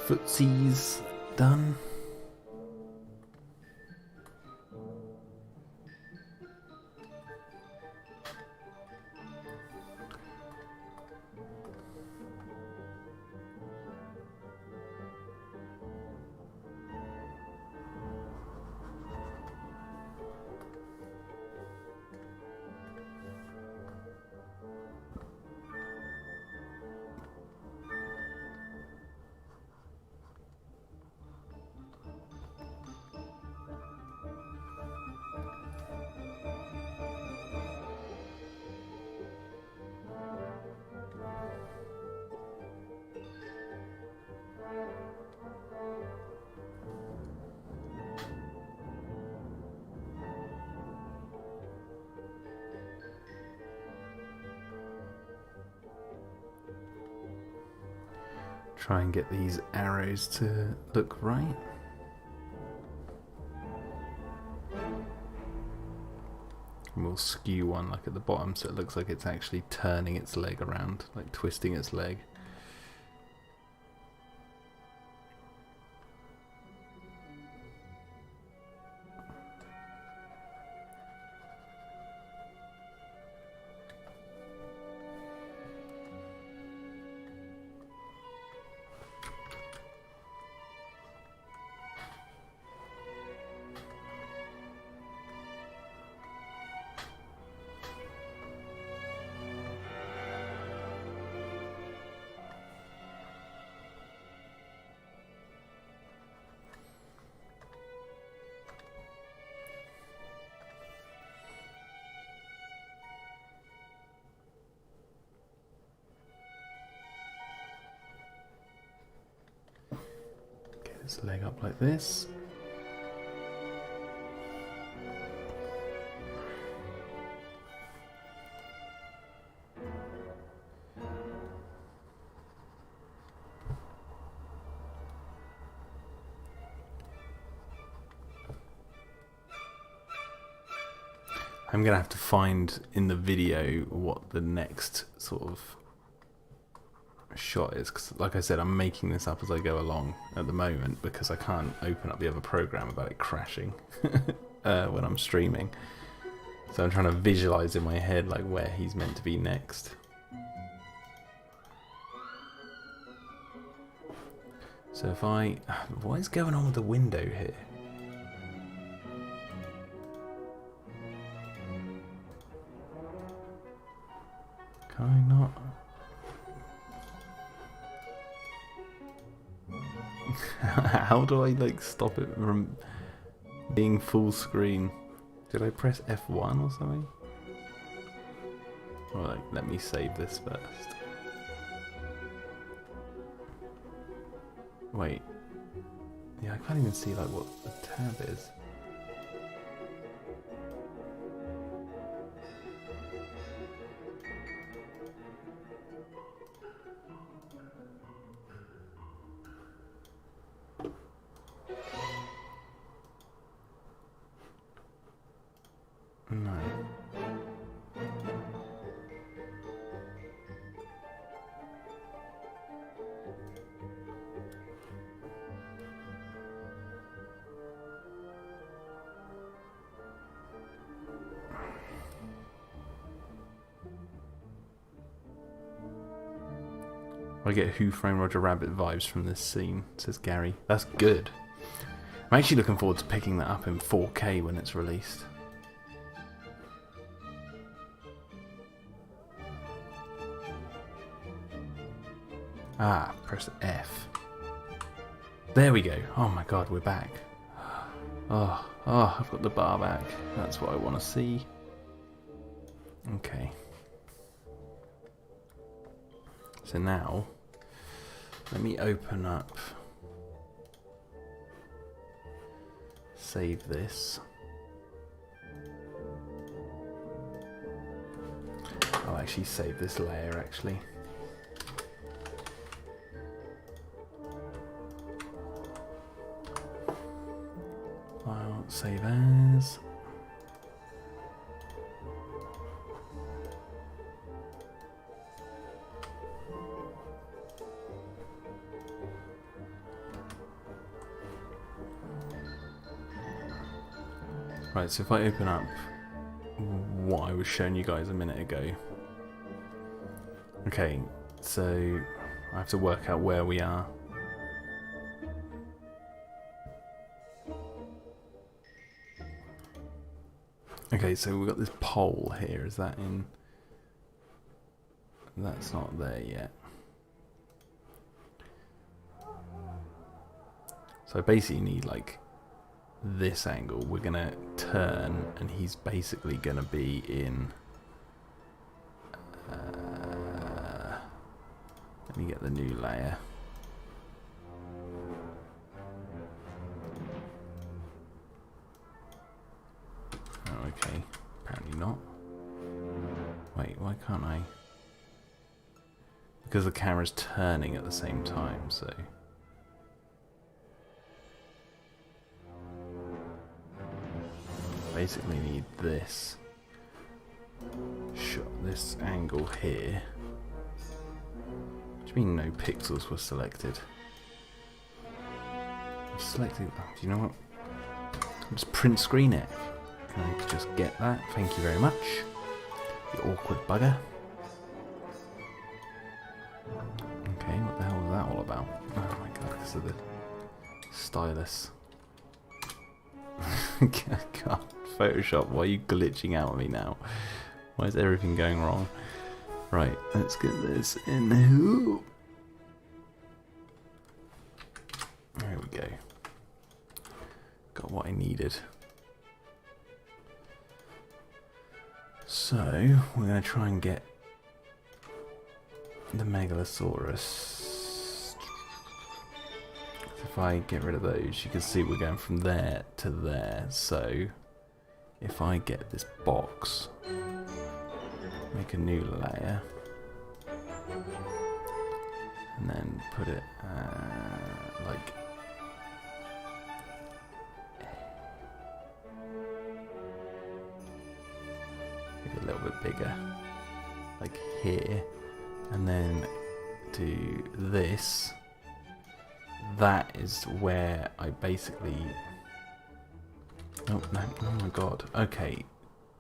footsies done. Try and get these arrows to look right. And we'll skew one like at the bottom so it looks like it's actually turning its leg around, like twisting its leg. Its leg up like this. I'm gonna have to find in the video what the next sort of shot is, because like I said, I'm making this up as I go along at the moment because I can't open up the other program about it crashing when I'm streaming. So I'm trying to visualize in my head like where he's meant to be next. So if I... what is going on with the window here? Can I not? How do I like stop it from being full screen? Did I press F1 or something? Alright, let me save this first. Wait. Yeah, I can't even see like what the tab is. No. I get Who Framed Roger Rabbit vibes from this scene, says Gary. That's good. I'm actually looking forward to picking that up in 4K when it's released. Ah, press F. There we go. Oh my god, we're back. Oh, I've got the bar back. That's what I want to see. Okay. So now, let me open up, save this. I'll actually save this layer actually. File, save as. Right, so if I open up what I was showing you guys a minute ago. Okay, so I have to work out where we are. Okay, so we've got this pole here. Is that in? That's not there yet. So I basically need like this angle. We're gonna turn and he's basically gonna be in let me get the new layer. Oh, okay, apparently not. Wait, why can't I? because the camera's turning at the same time, so... Basically need this. Shot this angle here. What do you mean no pixels were selected? I've selected... Oh, do you know what? I'll just print screen it. Can I just get that? Thank you very much. You awkward bugger. Okay, what the hell was that all about? Oh my god, this is the stylus. God, Photoshop, why are you glitching out at me now? Why is everything going wrong? Right, let's get this in. There we go. Got what I needed. So, we're going to try and get the Megalosaurus. If I get rid of those, you can see we're going from there to there. So, if I get this box, make a new layer, and then put it like... a little bit bigger, like here, and then do this. That is where I basically... Oh, no, oh my god. Okay,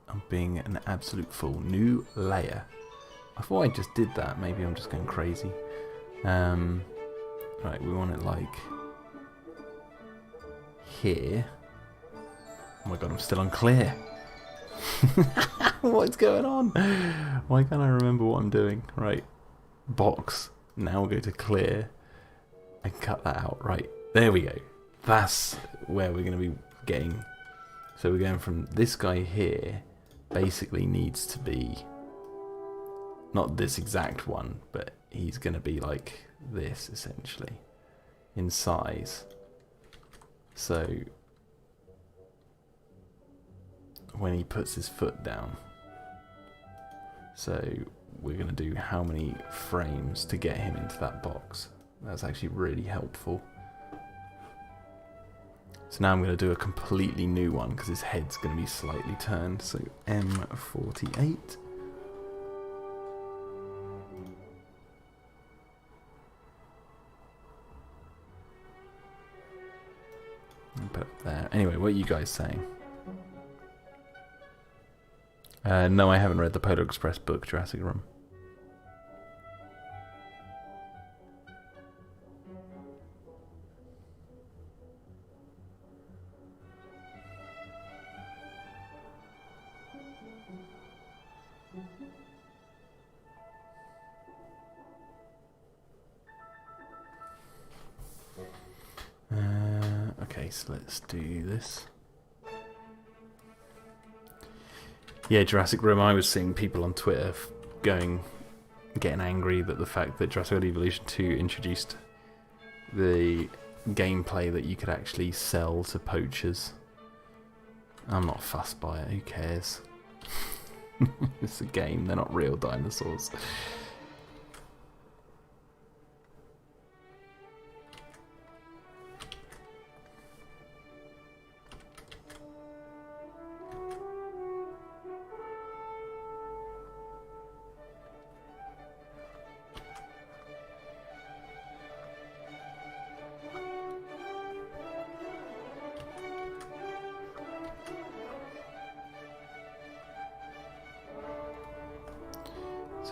I'm being an absolute fool. New layer. I thought I just did that. Maybe I'm just going crazy. Right, we want it like here. Oh my god, I'm still unclear. What's going on? Why can't I remember what I'm doing? Right, box. Now we'll go to clear and cut that out. Right, there we go. That's where we're going to be getting. So we're going from this guy here. Basically needs to be not this exact one, but he's going to be like this essentially in size. So when he puts his foot down, so we're going to do how many frames to get him into that box. That's actually really helpful. So now I'm going to do a completely new one because his head's going to be slightly turned. So M48. And put it there. Anyway, what are you guys saying? No, I haven't read the Polar Express book, Jurassic Room. Okay, so let's do this. Yeah, Jurassic Room, I was seeing people on Twitter getting angry that the fact that Jurassic World Evolution 2 introduced the gameplay that you could actually sell to poachers. I'm not fussed by it, who cares? It's a game, they're not real dinosaurs.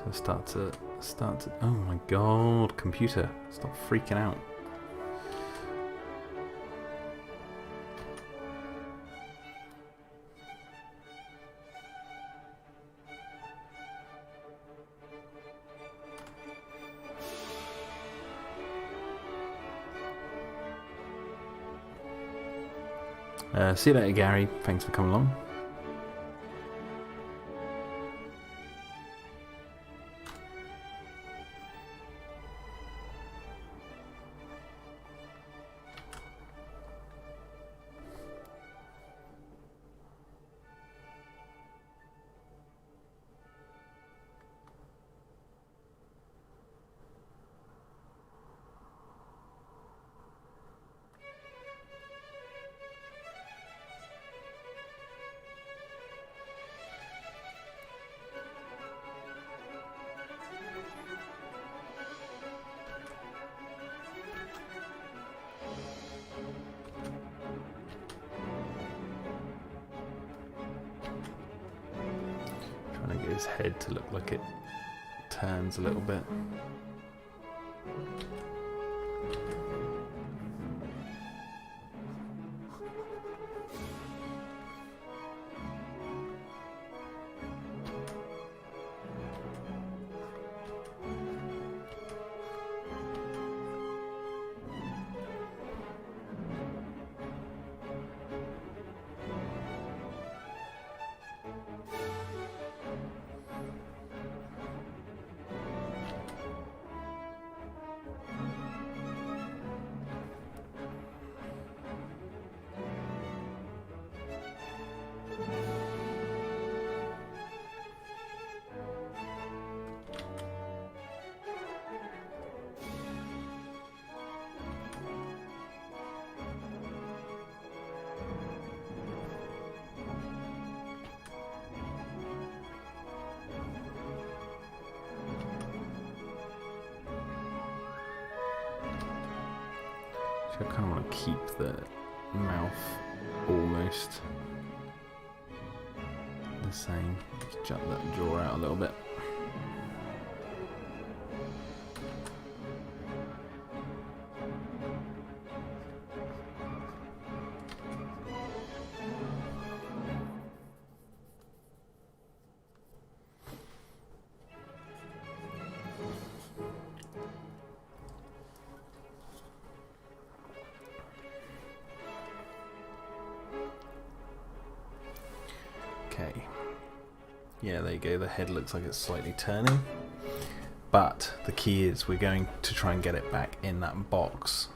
So start to, oh my god, computer, stop freaking out. See you later, Gary. Thanks for coming along. his head to look like it turns a little bit. I kind of want to keep the mouth almost the same. Just jut that jaw out a little bit. Okay, yeah, there you go, the head looks like it's slightly turning, but the key is we're going to try and get it back in that box.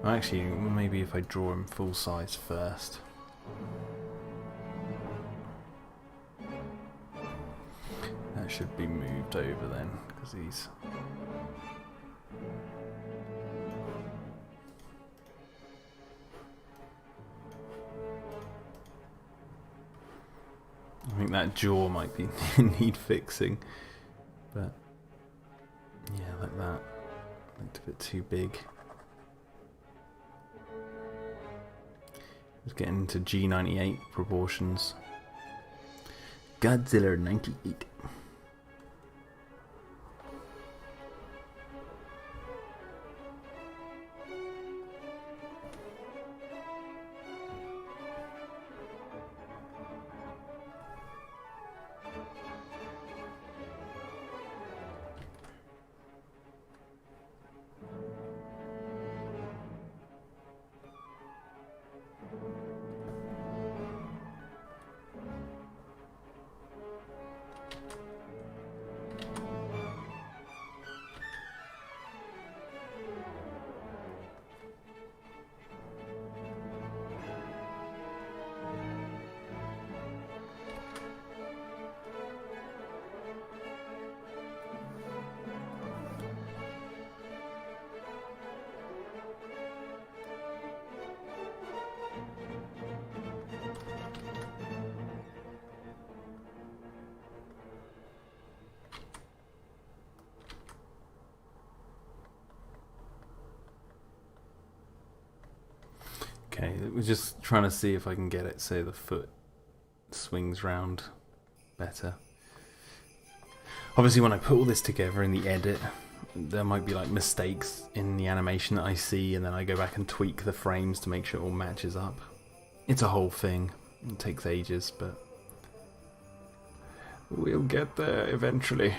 Actually, maybe if I draw him full size first. That should be moved over then, because he's... I think that jaw might be need fixing, but yeah, like that. Looked a bit too big. Just getting into G98 proportions. Godzilla 98. Okay, we're just trying to see if I can get it so the foot swings round better. Obviously when I put all this together in the edit, there might be like mistakes in the animation that I see, and then I go back and tweak the frames to make sure it all matches up. It's a whole thing. It takes ages, but we'll get there eventually.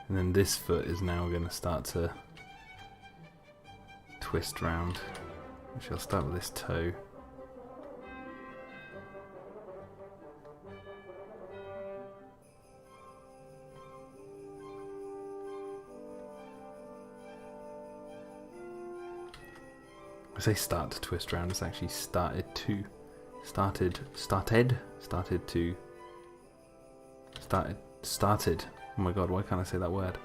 And then this foot is now going to start to twist round. Actually, I'll start with this toe. I say start to twist around, it's actually started to oh my god, why can't I say that word?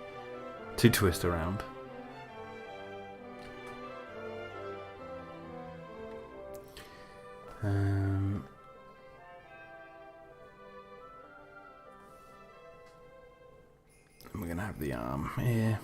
To twist around. We're gonna have the arm here.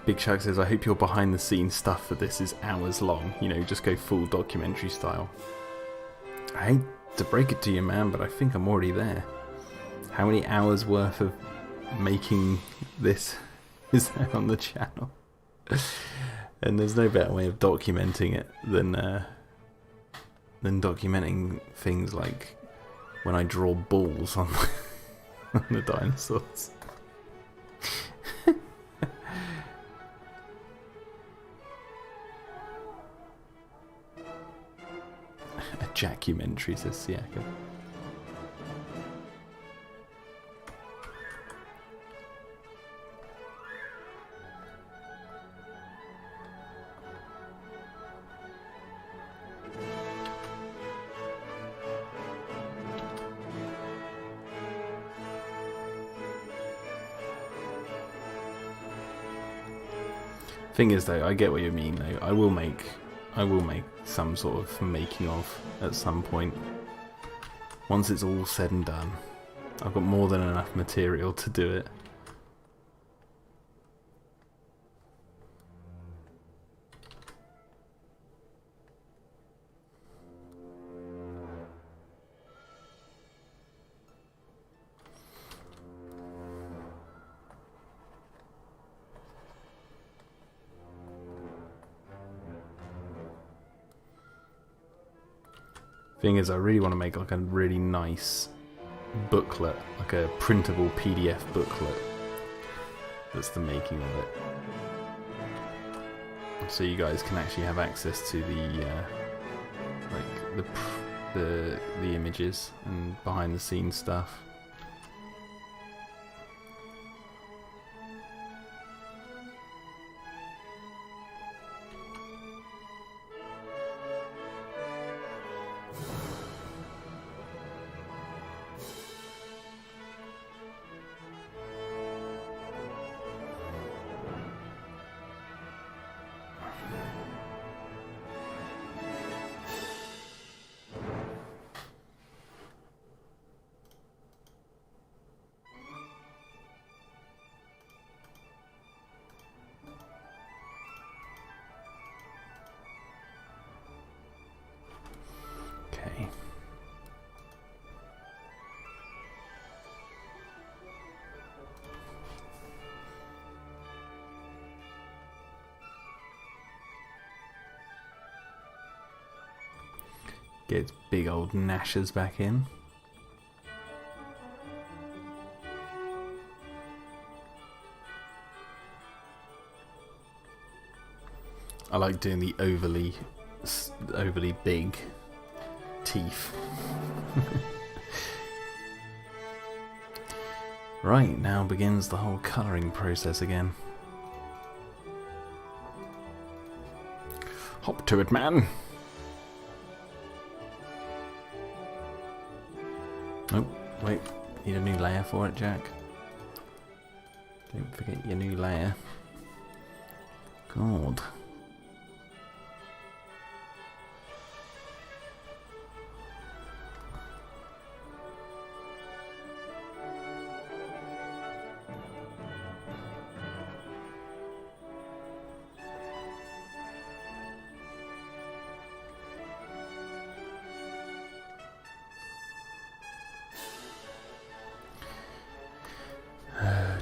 Big Shark says, I hope your behind the scenes stuff for this is hours long. You know, just go full documentary style. I hate to break it to you, man, but I think I'm already there. How many hours worth of making this is there on the channel? And there's no better way of documenting it than documenting things like when I draw balls on, on the dinosaurs. Jackumentary, says Siaka. Thing is, though, I get what you mean. Though I will make some sort of making of at some point. Once it's all said and done, I've got more than enough material to do it. Thing is, I really want to make like a really nice booklet, like a printable PDF booklet. That's the making of it, so you guys can actually have access to the like the images and behind the scenes stuff. Okay. Get big old gnashers back in. I like doing the overly big teeth. Right, now begins the whole colouring process again. Hop to it, man! Oh, wait, need a new layer for it, Jack. Don't forget your new layer. God.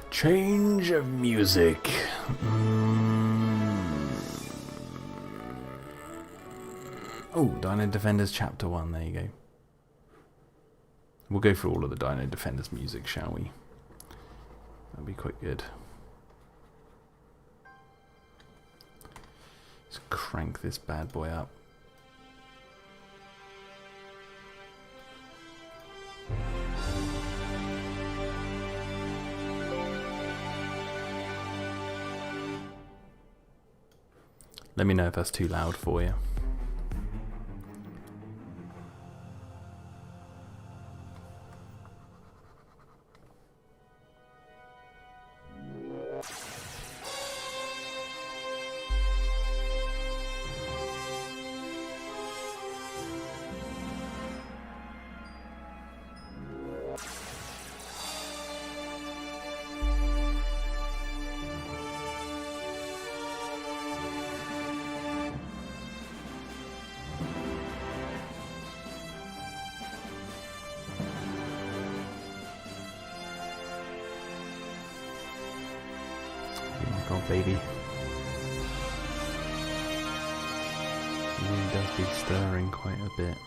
Change of music. Oh, Dino-Defenders Chapter 1, there you go. We'll go through all of the Dino-Defenders music, shall we? That'd be quite good. crank this bad boy up. Let me know if that's too loud for you. Oh baby. It really does be stirring quite a bit.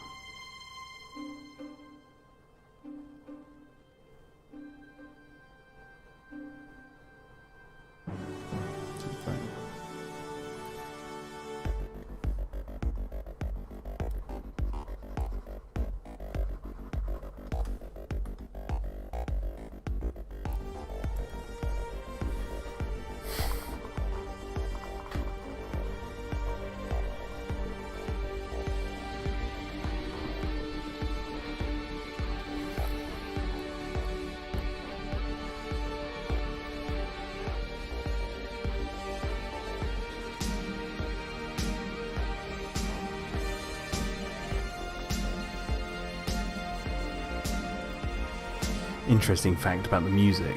Interesting fact about the music.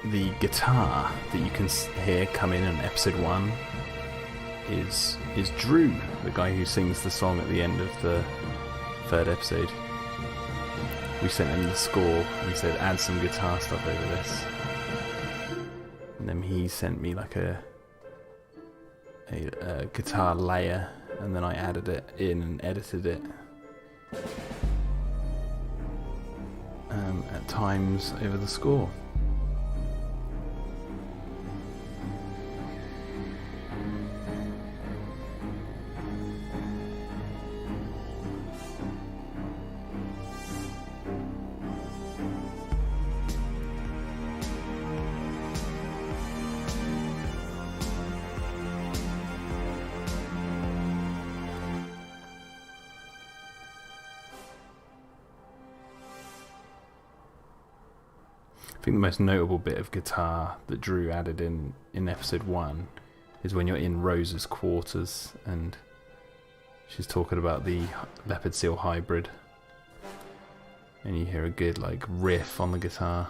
The guitar that you can hear come in episode 1 is Drew, the guy who sings the song at the end of the 3rd episode. We sent him the score and said add some guitar stuff over this. And then he sent me like a guitar layer, and then I added it in and edited it. At times over the score. I think the most notable bit of guitar that Drew added in episode 1 is when you're in Rose's quarters and she's talking about the leopard seal hybrid, and you hear a good like riff on the guitar.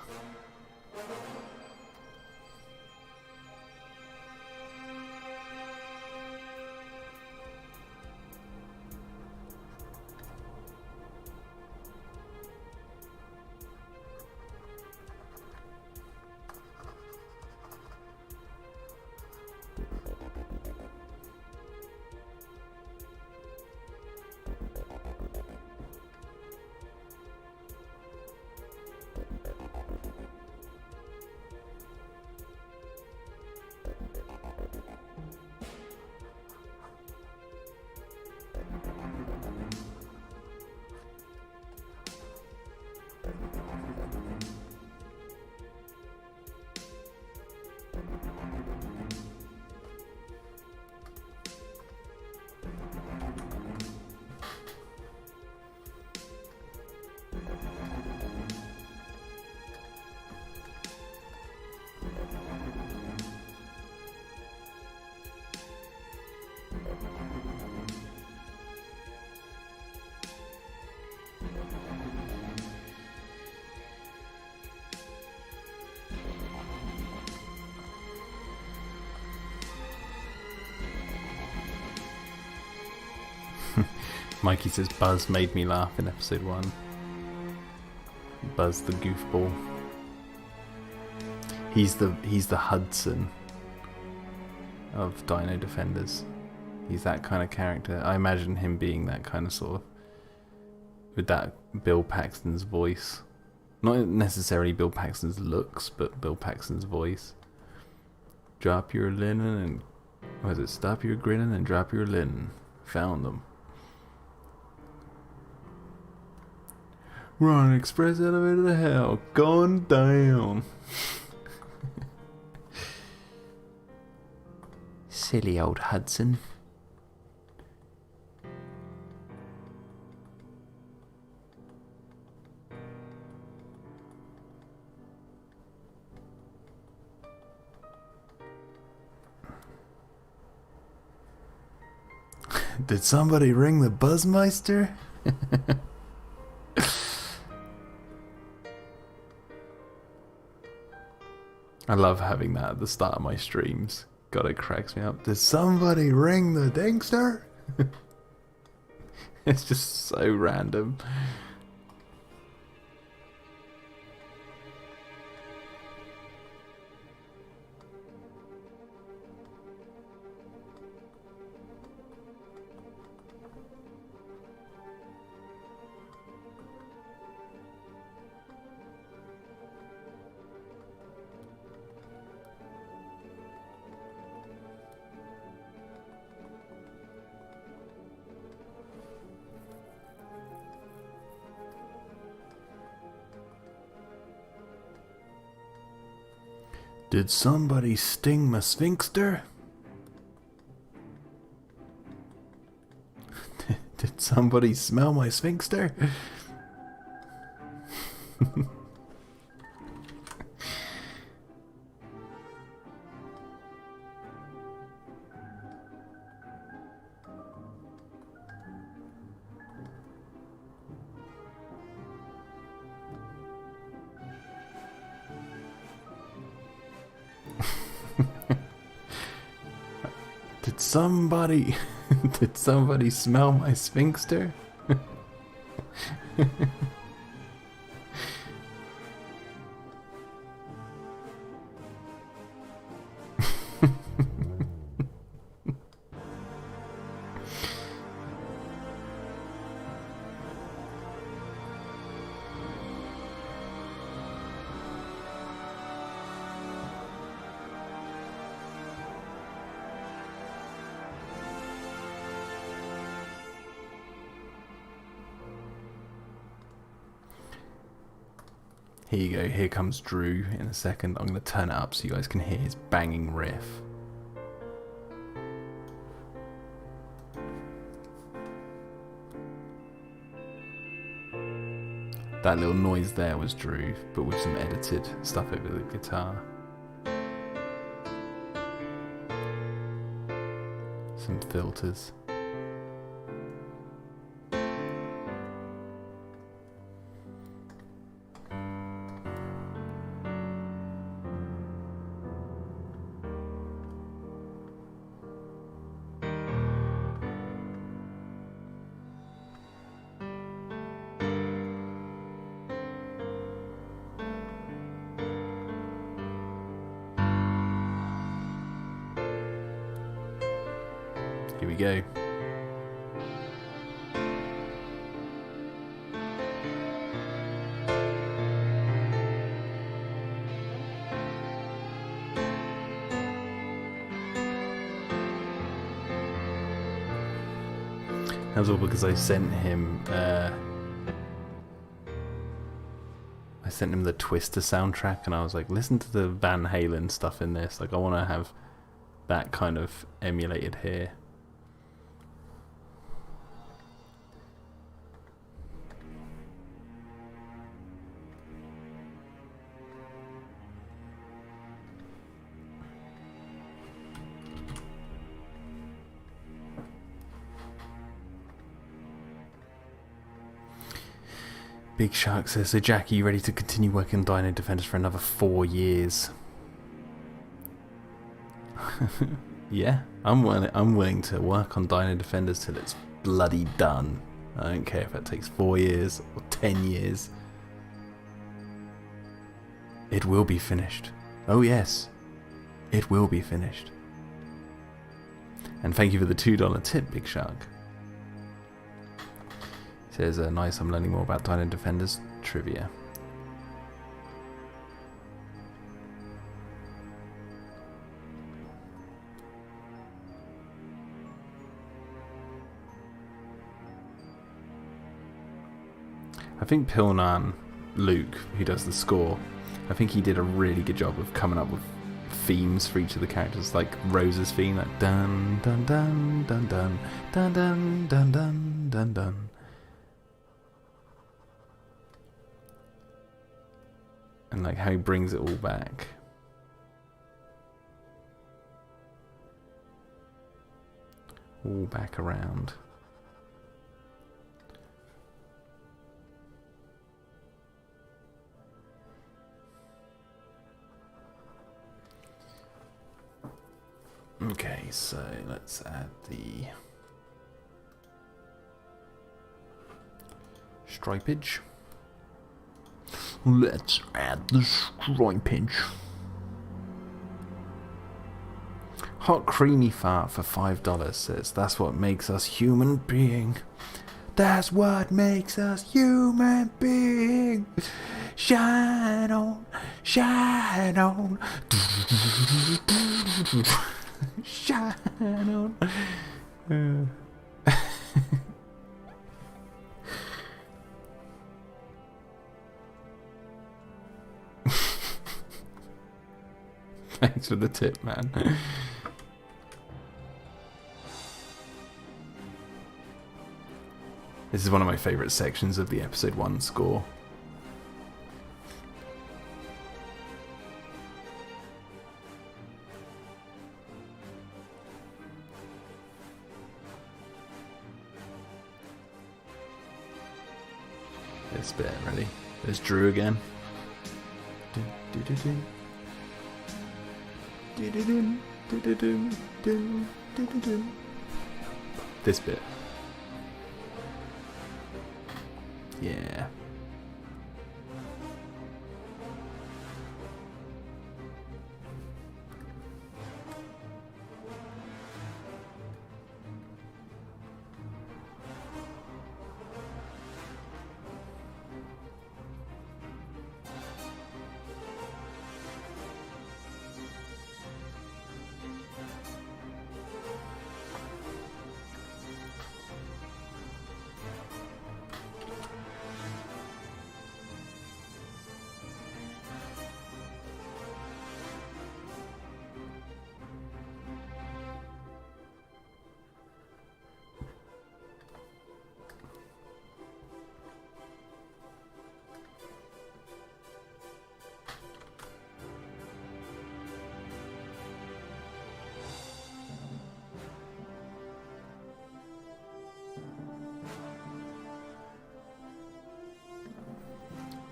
Mikey says Buzz made me laugh in episode 1. Buzz the goofball. He's the Hudson of Dino-Defenders. He's that kind of character. I imagine him being that kind of sort of, with that Bill Paxton's voice. Not necessarily Bill Paxton's looks, but Bill Paxton's voice. Drop your linen and Was it stop your grinning and drop your linen? Found them. We're on an express elevator to hell. Going down. Silly old Hudson. Did somebody ring the Buzzmeister? I love having that at the start of my streams. God, it cracks me up. Did somebody ring the Dinkster? It's just so random. Did somebody sting my sphinxter? Did somebody smell my sphinxter? Did somebody smell my sphinxter? Here you go, here comes Drew in a second. I'm going to turn it up so you guys can hear his banging riff. That little noise there was Drew, but with some edited stuff over the guitar. Some filters. Here we go. That was all because I sent him the Twister soundtrack, and I was like, listen to the Van Halen stuff in this. Like, I want to have that kind of emulated here. Big Shark says, so Jack, are you ready to continue working on Dino-Defenders for another 4 years? Yeah, I'm willing to work on Dino-Defenders till it's bloody done. I don't care if it takes 4 years or 10 years. It will be finished. Oh yes, it will be finished. And thank you for the $2 tip, Big Shark. Says, nice, I'm learning more about Dino-Defenders trivia. I think Pilnan Luke, who does the score, I think he did a really good job of coming up with themes for each of the characters, like Rose's theme, like dun dun dun dun dun dun dun dun dun dun dun, and like how he brings it all back. All back around. Okay, so let's add the stripage. Let's add the stripage. Hot creamy fart for $5 says that's what makes us human being. That's what makes us human being. Shine on, shine on. Shine on. Thanks for the tip, man. This is one of my favourite sections of the episode 1 score. This bit, ready? There's Drew again. This bit. Yeah.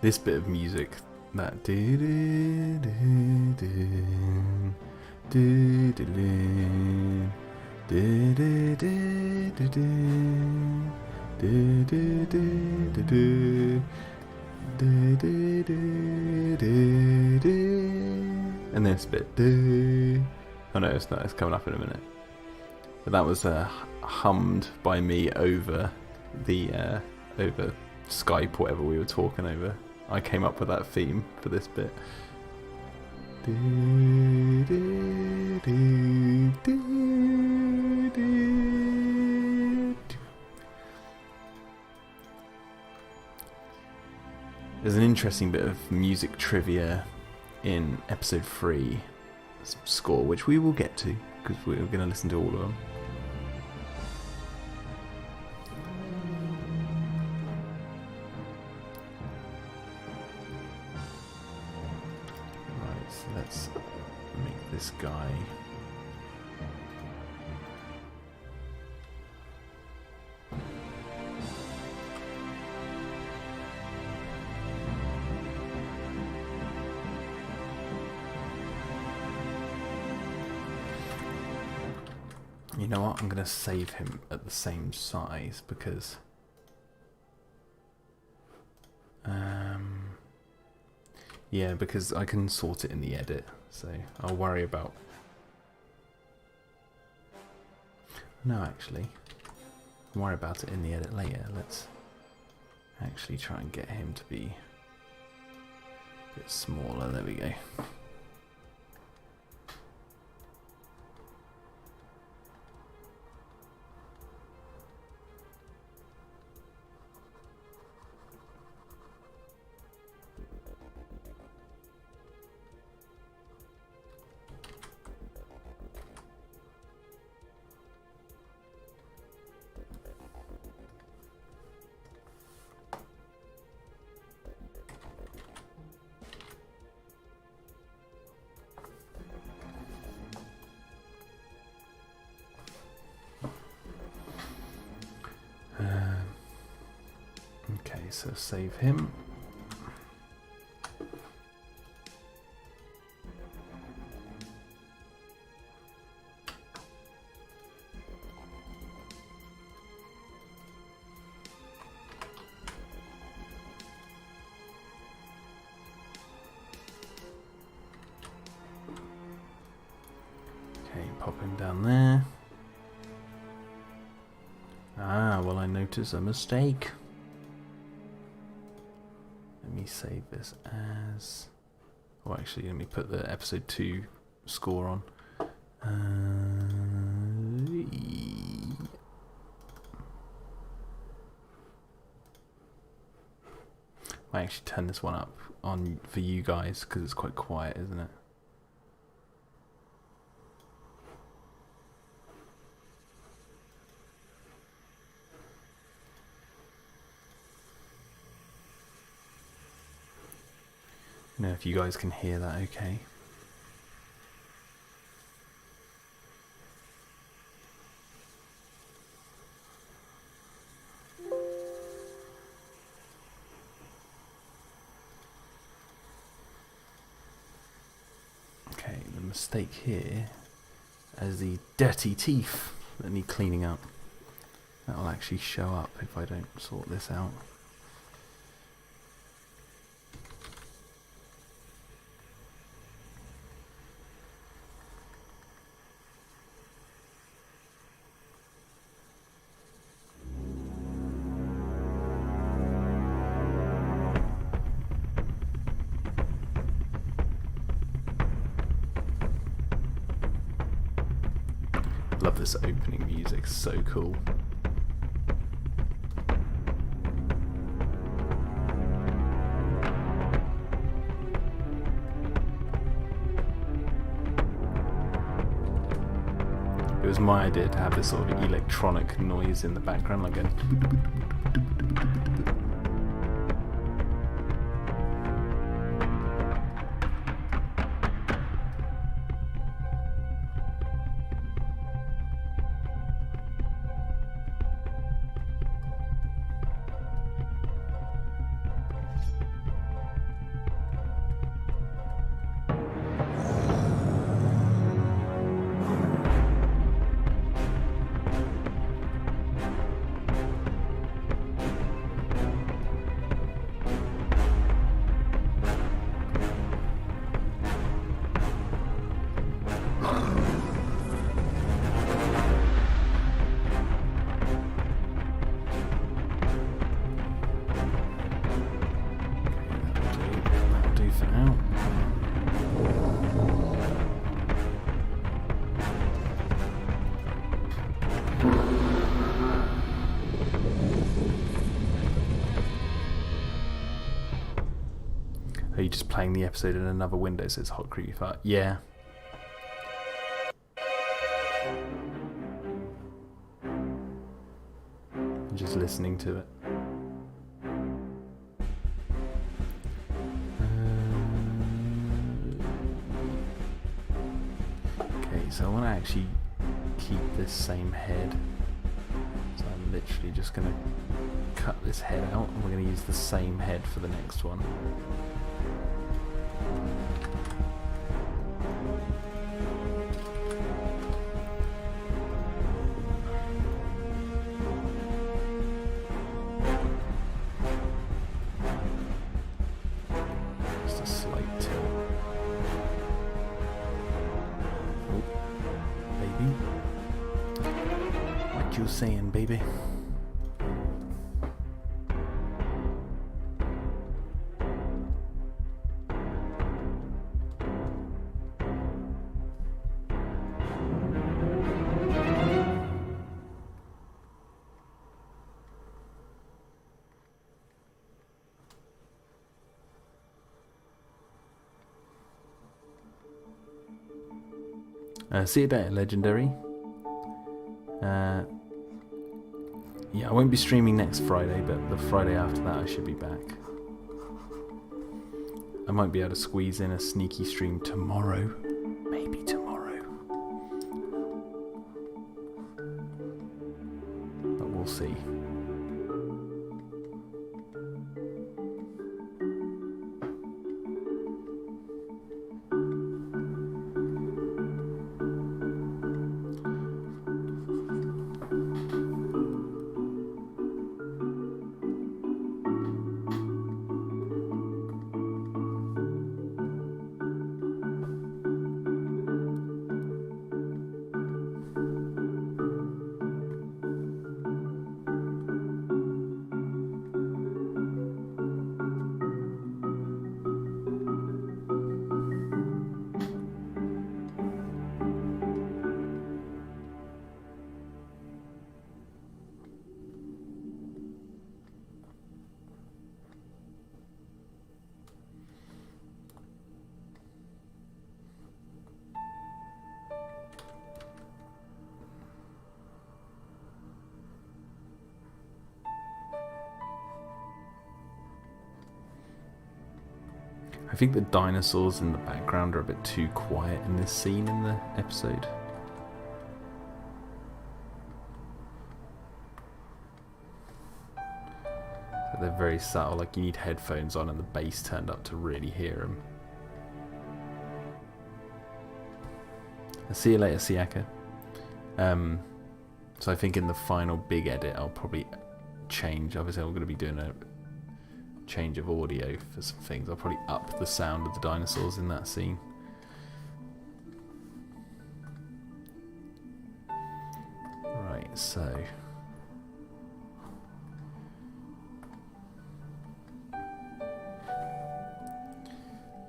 This bit of music, that and this bit, oh no, it's not, it's coming up in a minute, but that was hummed by me over the over Skype, whatever we were talking over. I came up with that theme for this bit. There's an interesting bit of music trivia in episode 3 score, which we will get to, because we're going to listen to all of them. Let's make this guy you know what, I'm going to save him at the same size because yeah, because I can sort it in the edit, so I'll worry about... No, actually, I'll worry about it in the edit later. Let's actually try and get him to be a bit smaller. There we go. so save him. Pop him down there. Ah, well, I notice a mistake. Let me save this as... Oh, actually, let me put the episode 2 score on. I actually turn this one up on for you guys because it's quite quiet, isn't it? Know if you guys can hear that okay. Okay, the mistake here is the dirty teeth that need cleaning up. That will actually show up if I don't sort this out. Love this opening music, so cool. It was my idea to have this sort of electronic noise in the background, like a... Are you just playing the episode in another window so it's hot creepy fart? Yeah. I'm just listening to it. Okay, so I want to actually keep this same head. So I'm literally just going to cut this head out and we're going to use the same head for the next one. Just a slight tilt. Oh, baby. What you saying, baby? See you later, Legendary. Yeah, I won't be streaming next Friday, but the Friday after that I should be back. I might be able to squeeze in a sneaky stream tomorrow. Maybe tomorrow. But we'll see. I think the dinosaurs in the background are a bit too quiet in this scene in the episode. So they're very subtle, like you need headphones on and the bass turned up to really hear them. I'll see you later, Siaka. So I think in the final big edit I'll probably change. Obviously I'm going to be doing a change of audio for some things. I'll probably up the sound of the dinosaurs in that scene. Right, so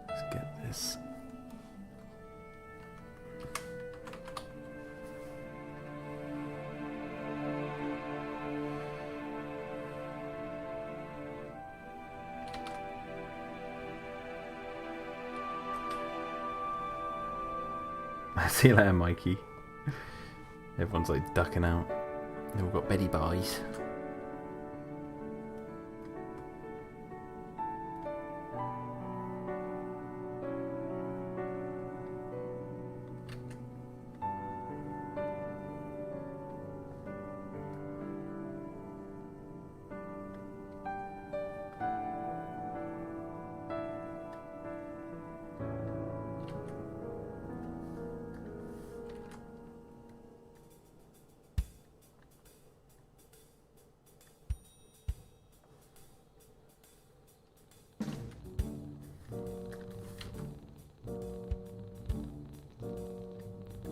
let's get this. See you later, Mikey. Everyone's like ducking out. They've all got Betty Buys.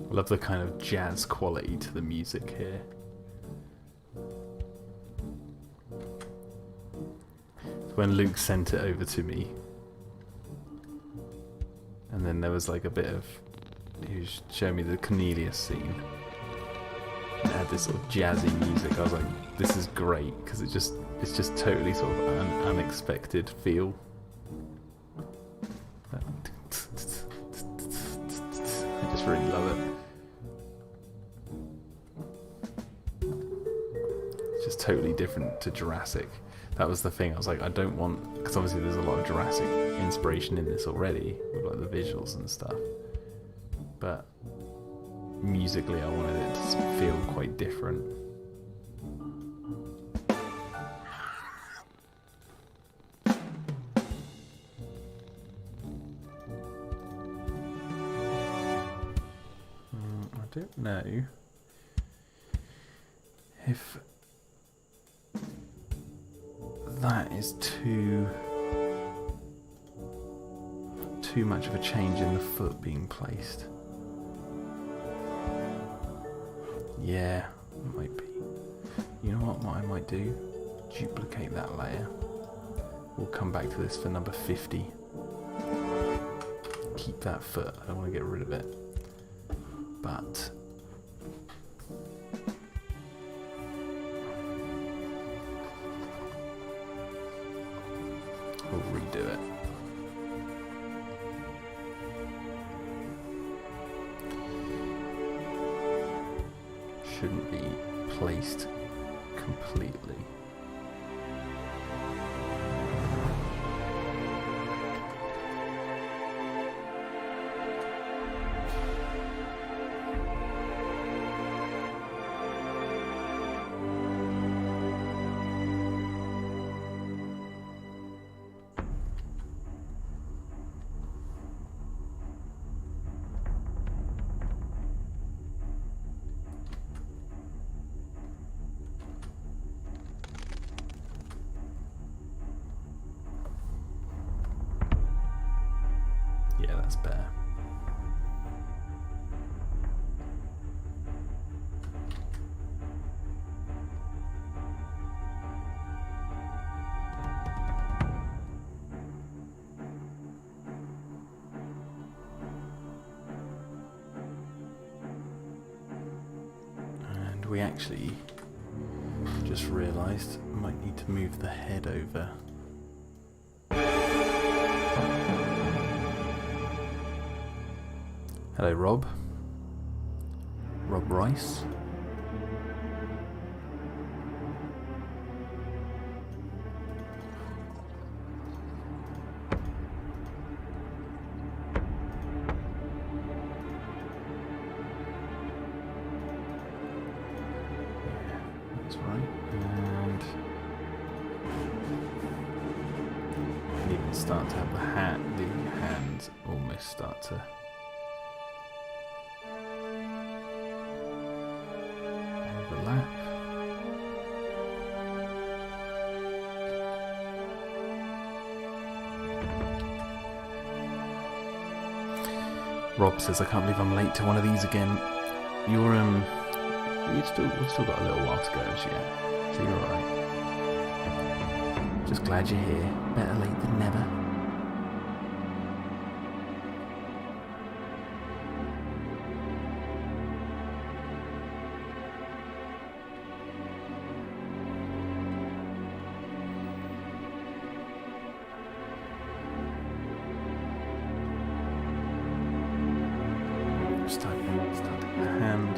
I love the kind of jazz quality to the music here. When Luke sent it over to me, and then there was like a bit of, he was showing me the Cornelius scene. It had this sort of jazzy music. I was like, this is great, because it's just totally sort of an unexpected feel. I just really love it. It's just totally different to Jurassic. That was the thing. I was like, I don't want, because obviously there's a lot of Jurassic inspiration in this already with like the visuals and stuff. But musically, I wanted it to feel quite different. I don't know if that is too much of a change in the foot being placed. Yeah, it might be. You know what I might do? Duplicate that layer. We'll come back to this for number 50. Keep that foot. I don't want to get rid of it. But we'll redo it. Shouldn't be placed completely. Yeah, that's better. And we actually just realised I might need to move the head over. Hello, Rob. Rob Rice. start to have the hands almost start to overlap. Rob says, I can't believe I'm late to one of these again. We've still got a little while to go as yet, so you're alright. Just glad you're here. Better late than never. Starting the hand.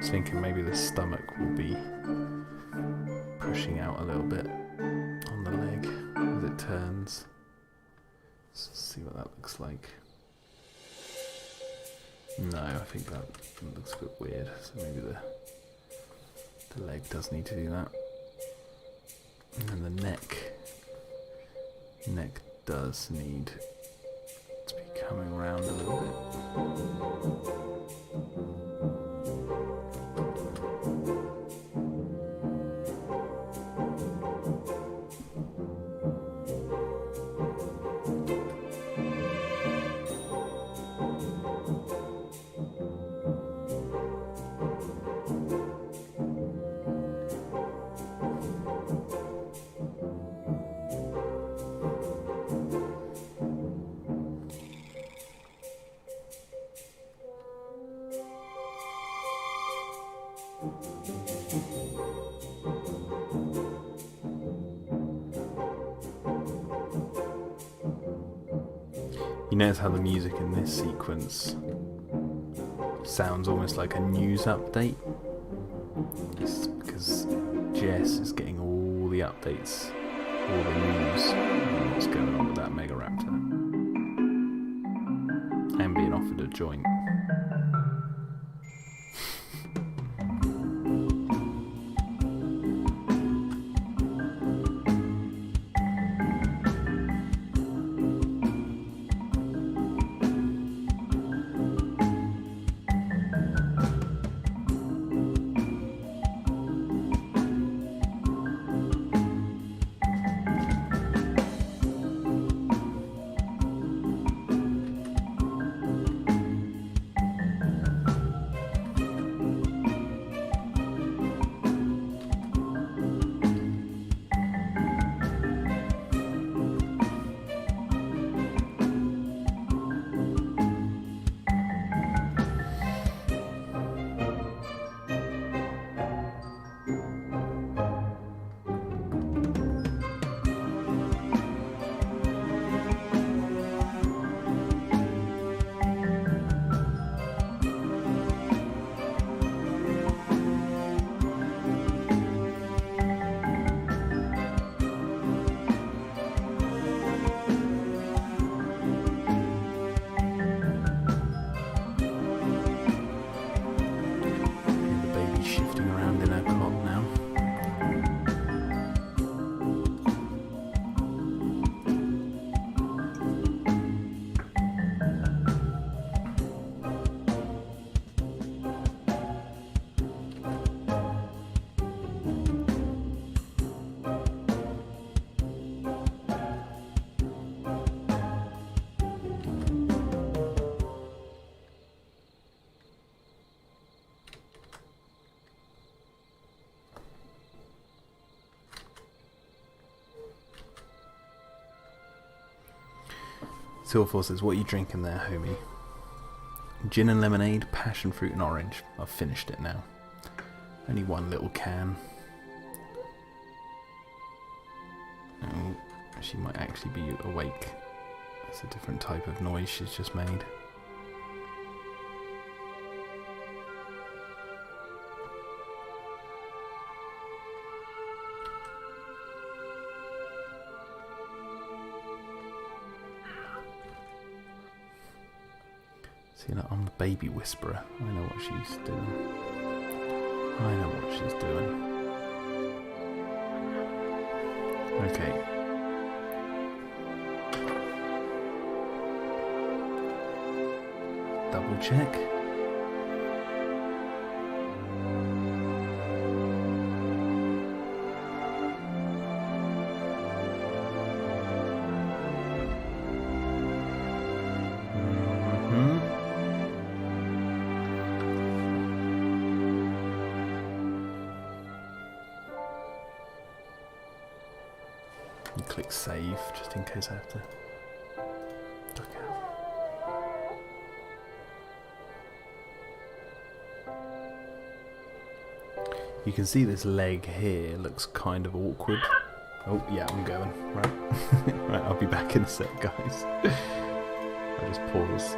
Thinking maybe the stomach will be pushing out a little bit on the leg as it turns. Let's see what that looks like. No, I think that looks a bit weird, so maybe the leg does need to do that. And then the neck does need to be coming around a little bit. You notice how the music in this sequence sounds almost like a news update? It's because Jess is getting all the updates, all the news on what's going on with that Megaraptor. And being offered a joint. Silver says, what are you drinking there, homie? Gin and lemonade, passion fruit and orange. I've finished it now. Only one little can. Oh, she might actually be awake. It's a different type of noise she's just made. See, like, I'm the baby whisperer. I know what she's doing. I know what she's doing. Okay. Double check. Click save, just in case I have to duck out. You can see this leg here looks kind of awkward. Oh yeah, I'm going. Right. Right, I'll be back in a sec, guys. I'll just pause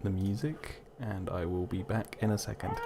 the music and I will be back in a second.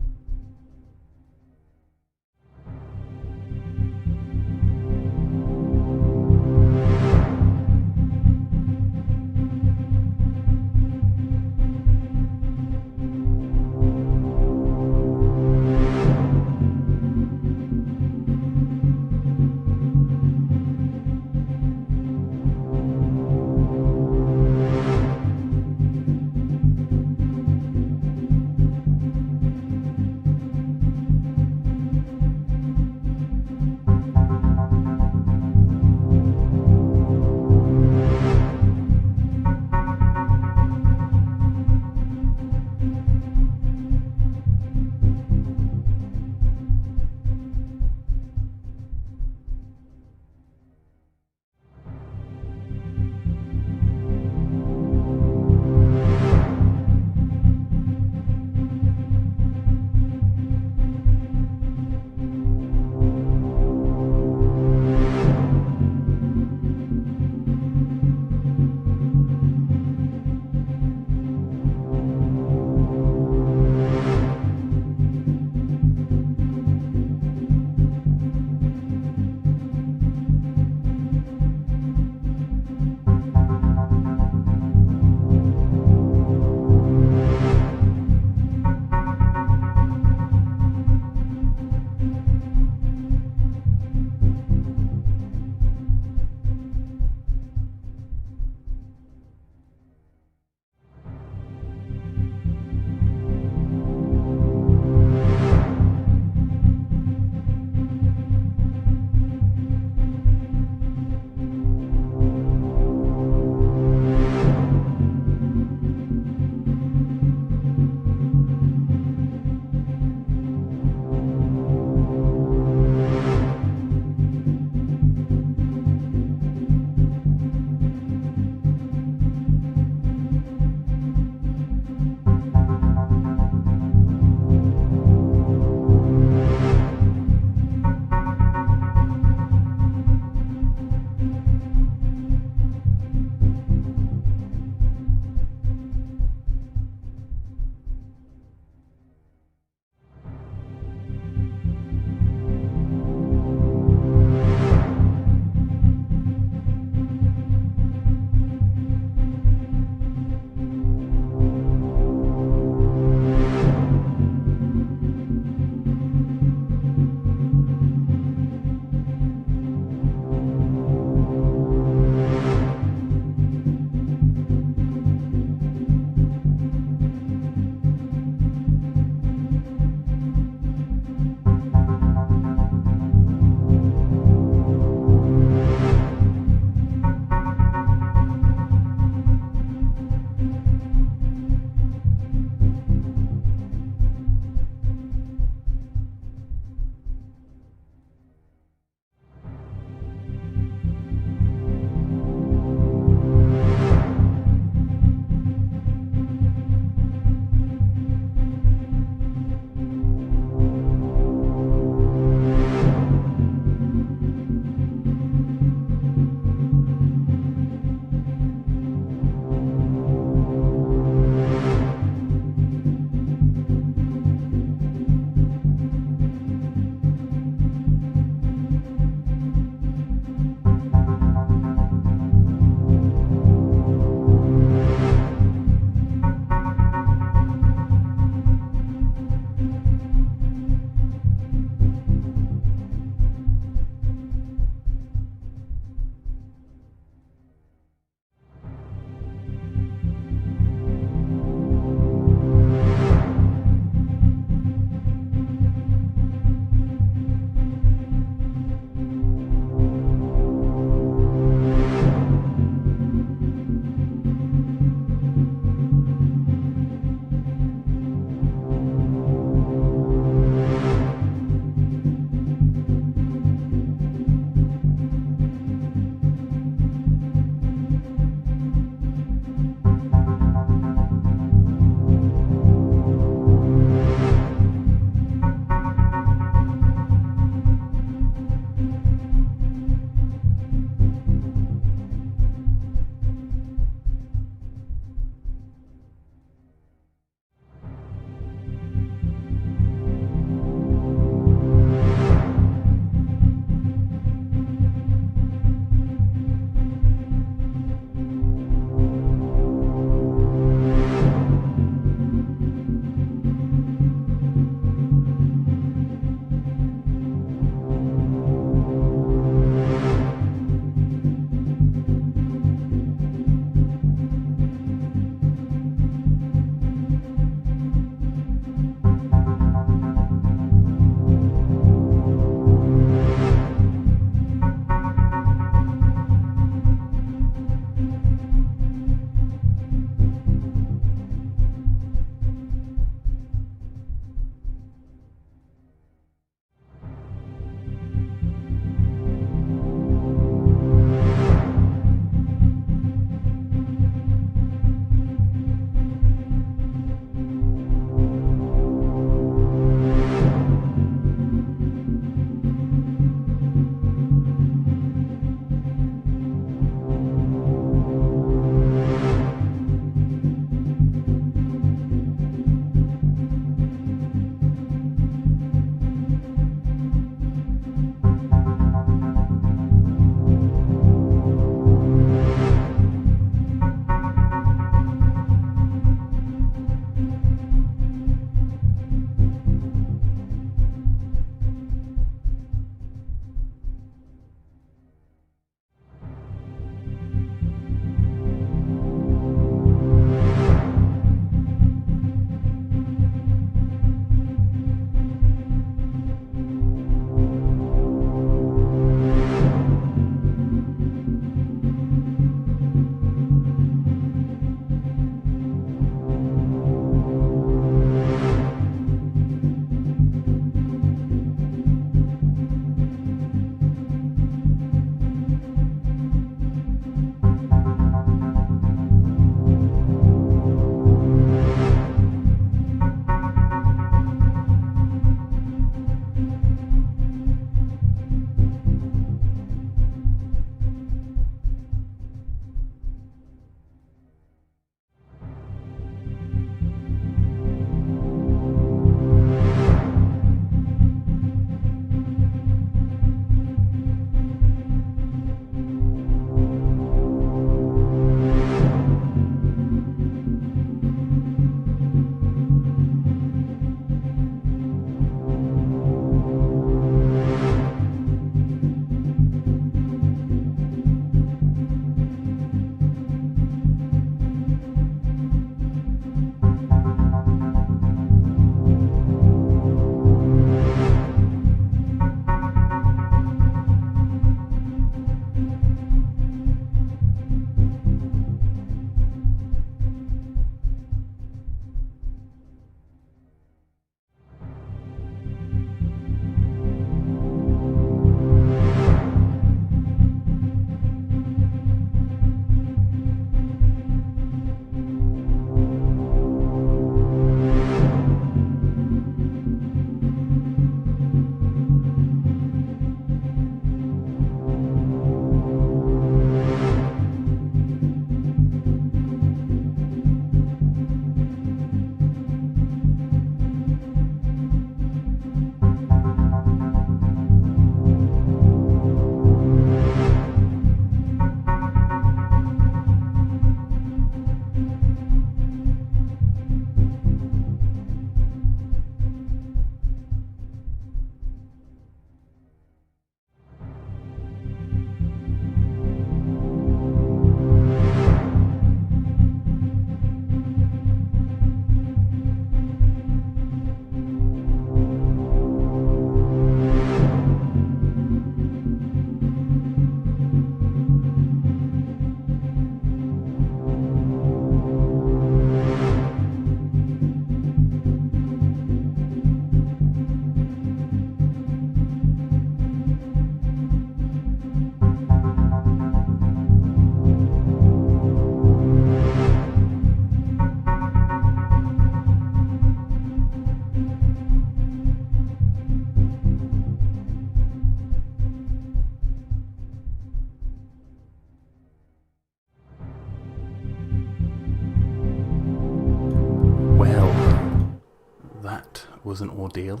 was an ordeal.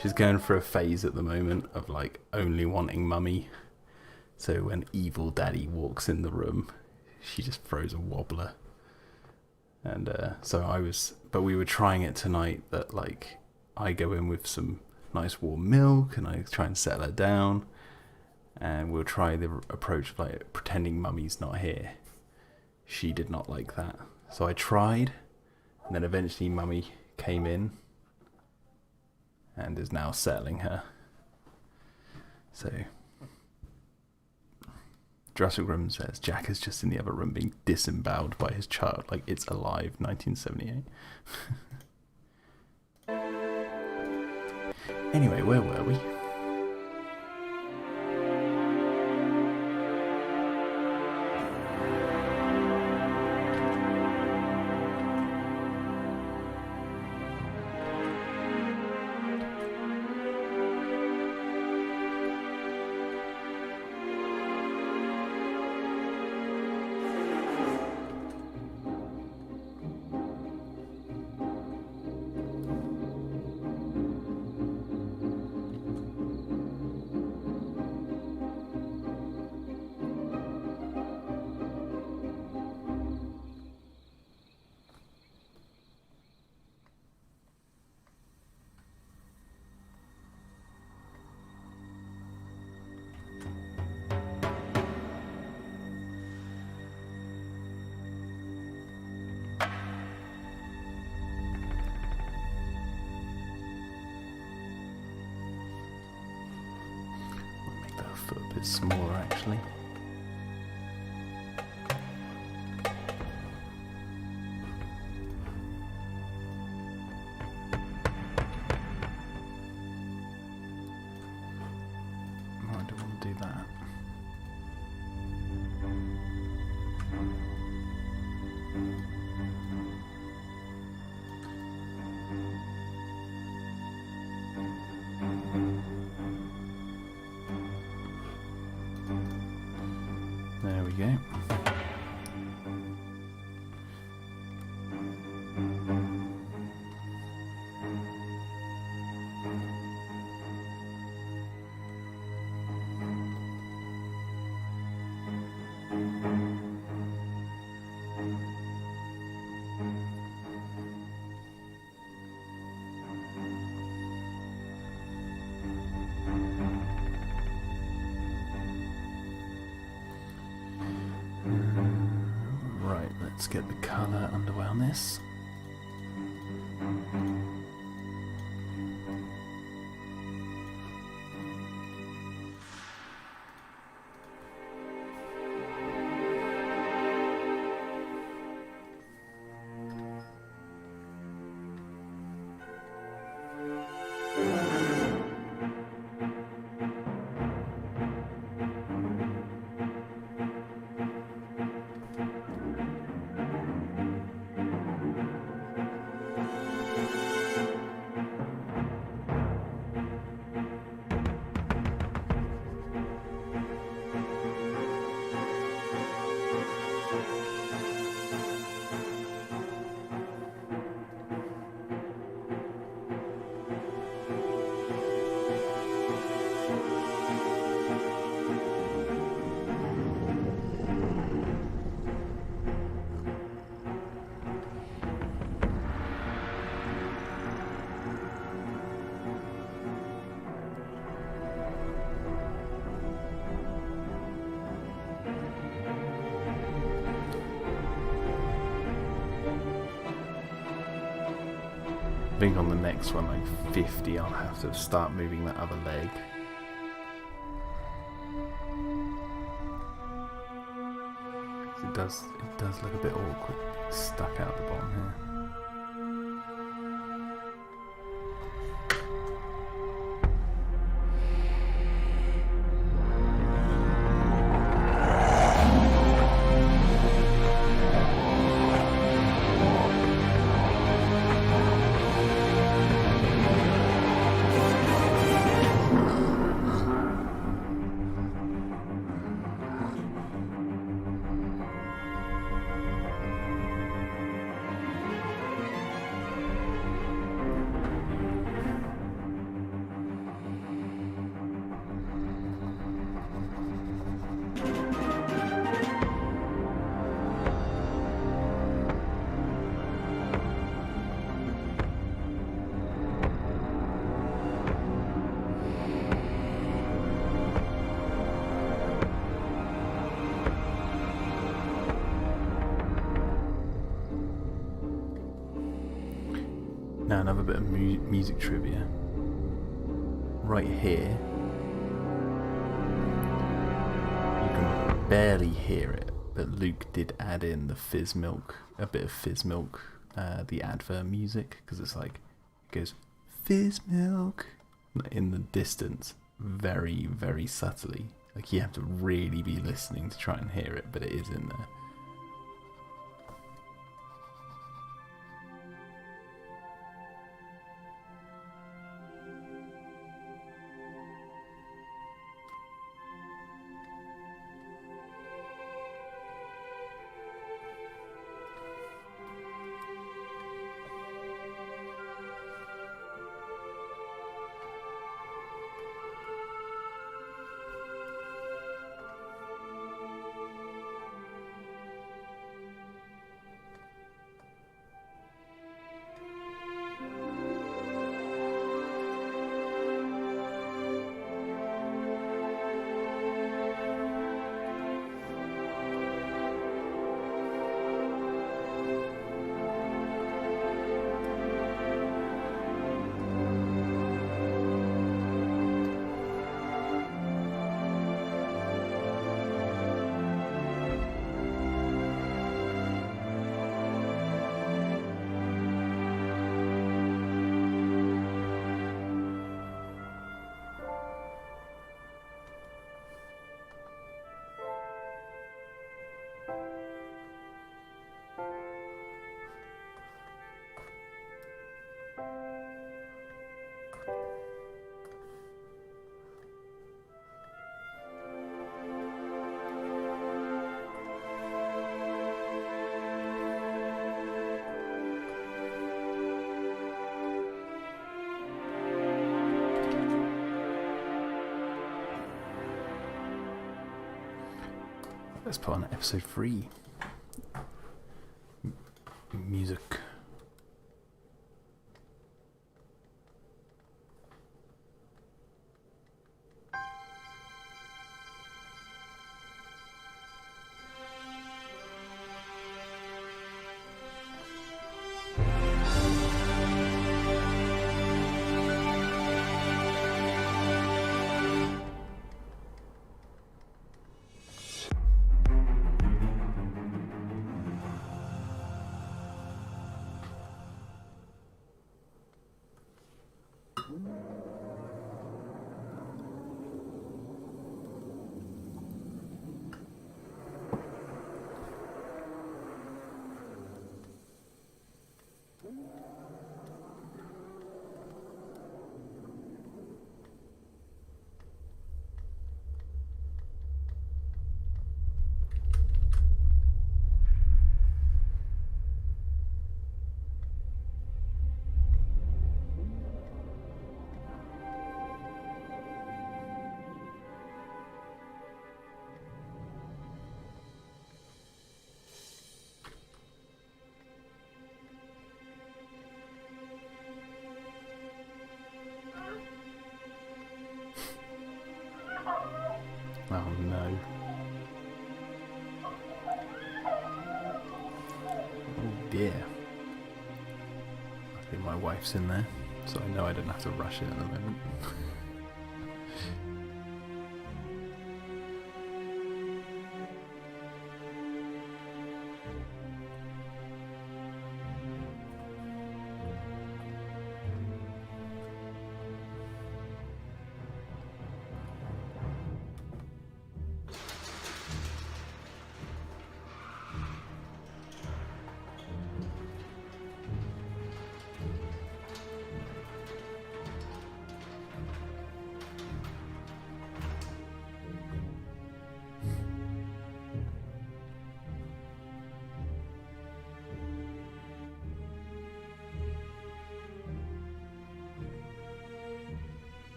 She's going for a phase at the moment of like only wanting mummy. So when evil daddy walks in the room, she just throws a wobbler. And but we were trying it tonight that like I go in with some nice warm milk and I try and settle her down. And we'll try the approach of like pretending mummy's not here. She did not like that. So I tried, and then eventually mummy came in and is now settling her. So Jurassic Room says Jack is just in the other room being disemboweled by his child like It's Alive 1978. Anyway, where were we? Foot a bit smaller actually. I don't want to do that. There we go. Let's get the colour underway on this. I think on the next one, like 50, I'll have to start moving that other leg. It does look a bit awkward, stuck out the bottom here. Now another bit of music trivia. Right here, you can barely hear it, but Luke did add in the fizz milk, a bit of fizz milk, the advert music, because it's like, it goes, fizz milk, in the distance, very, very subtly. Like, you have to really be listening to try and hear it, but it is in there. Let's put on episode 3. Music. Oh no. Oh dear. I think my wife's in there, so I know I don't have to rush it at the moment.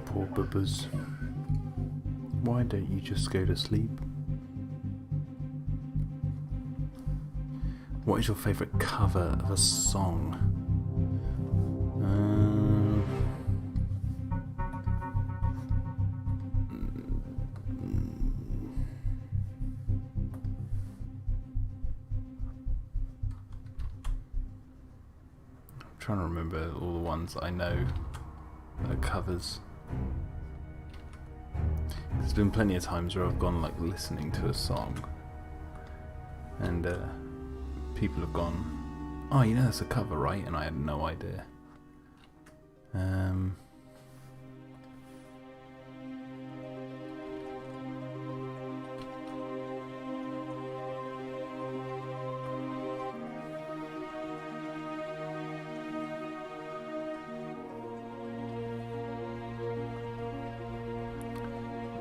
Poor bubbers. Why don't you just go to sleep? What is your favourite cover of a song? I'm trying to remember all the ones I know that are covers. There's been plenty of times where I've gone like listening to a song and people have gone, oh, you know that's a cover, right? And I had no idea.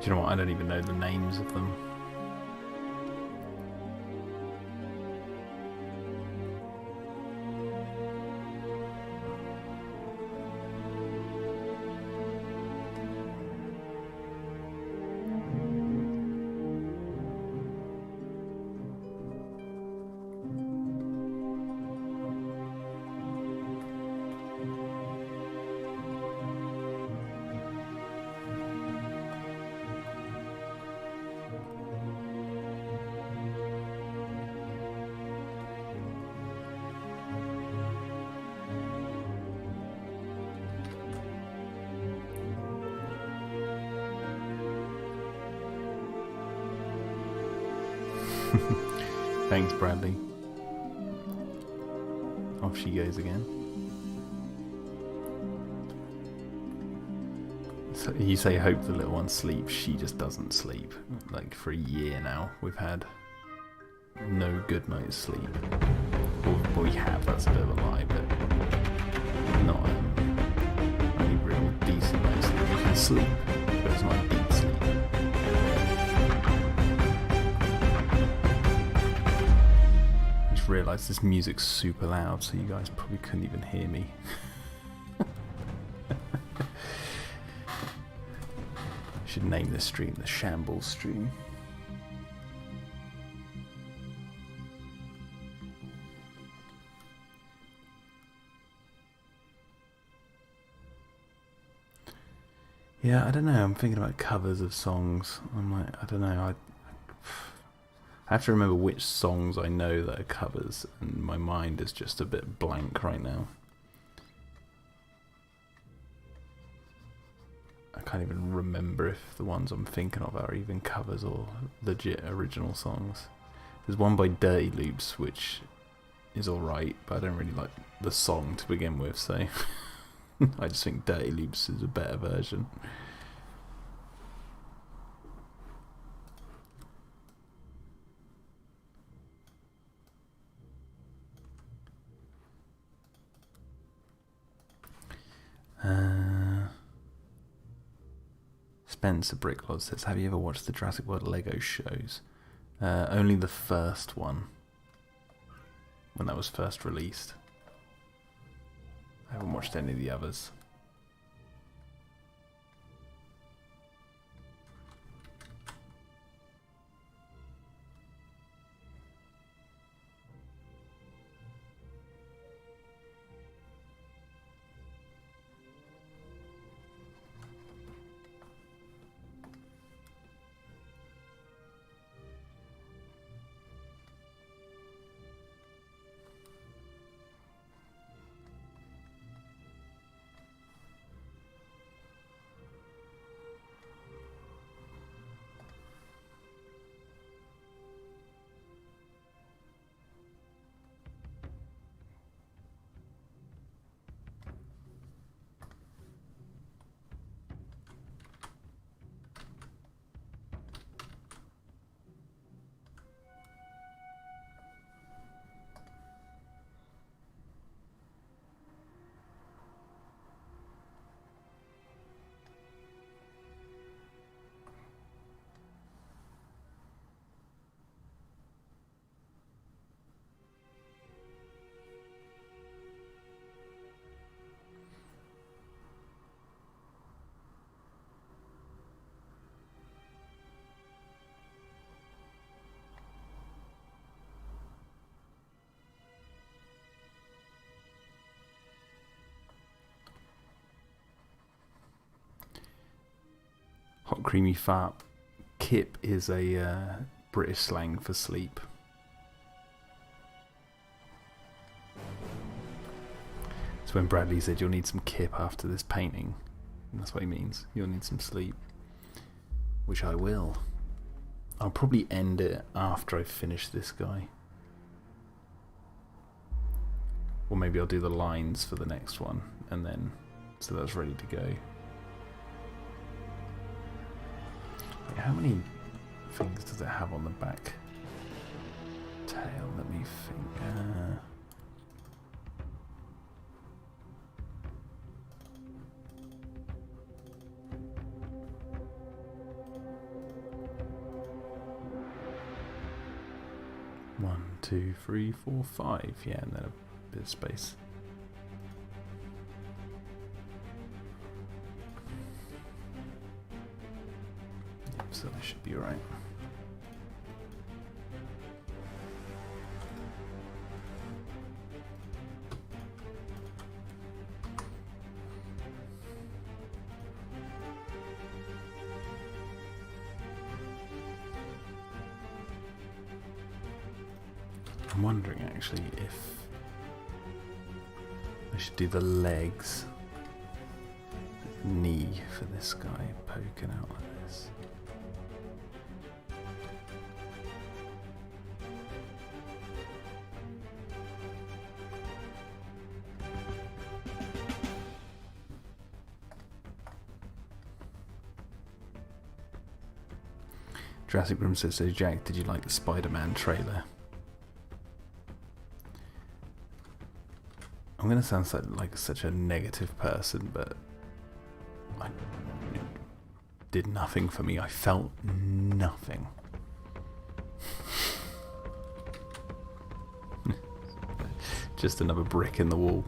Do you know what? I don't even know the names of them. Thanks, Bradley. Off she goes again. So you say hope the little one sleeps. She just doesn't sleep. Like for a year now we've had no good night's sleep. Or we have, that's a bit of a lie, but not any real decent night's sleep. We can sleep, but it's not deep sleep. Realised this music's super loud, so you guys probably couldn't even hear me. Should name this stream the Shambles stream. Yeah, I don't know, I'm thinking about covers of songs. I'm like, I don't know, I have to remember which songs I know that are covers, and my mind is just a bit blank right now. I can't even remember if the ones I'm thinking of are even covers or legit original songs. There's one by Dirty Loops, which is alright, but I don't really like the song to begin with, so I just think Dirty Loops is a better version. Spencer Bricklod says, have you ever watched the Jurassic World Lego shows? Only the first one, when that was first released. I haven't watched any of the others. Hot creamy fart. Kip is a British slang for sleep. So when Bradley said you'll need some kip after this painting, that's what he means. You'll need some sleep. Which I will. I'll probably end it after I finish this guy. Or maybe I'll do the lines for the next one, and then, so that's ready to go. Wait, how many things does it have on the back tail? Let me think. One, two, three, four, five. Yeah, and then a bit of space. Yep, so that should be alright. I'm wondering actually if I should do the legs, knee for this guy poking out like this. Jurassic Room says, so Jack, did you like the Spider-Man trailer? I'm going to sound like such a negative person, but it did nothing for me. I felt nothing. Just another brick in the wall.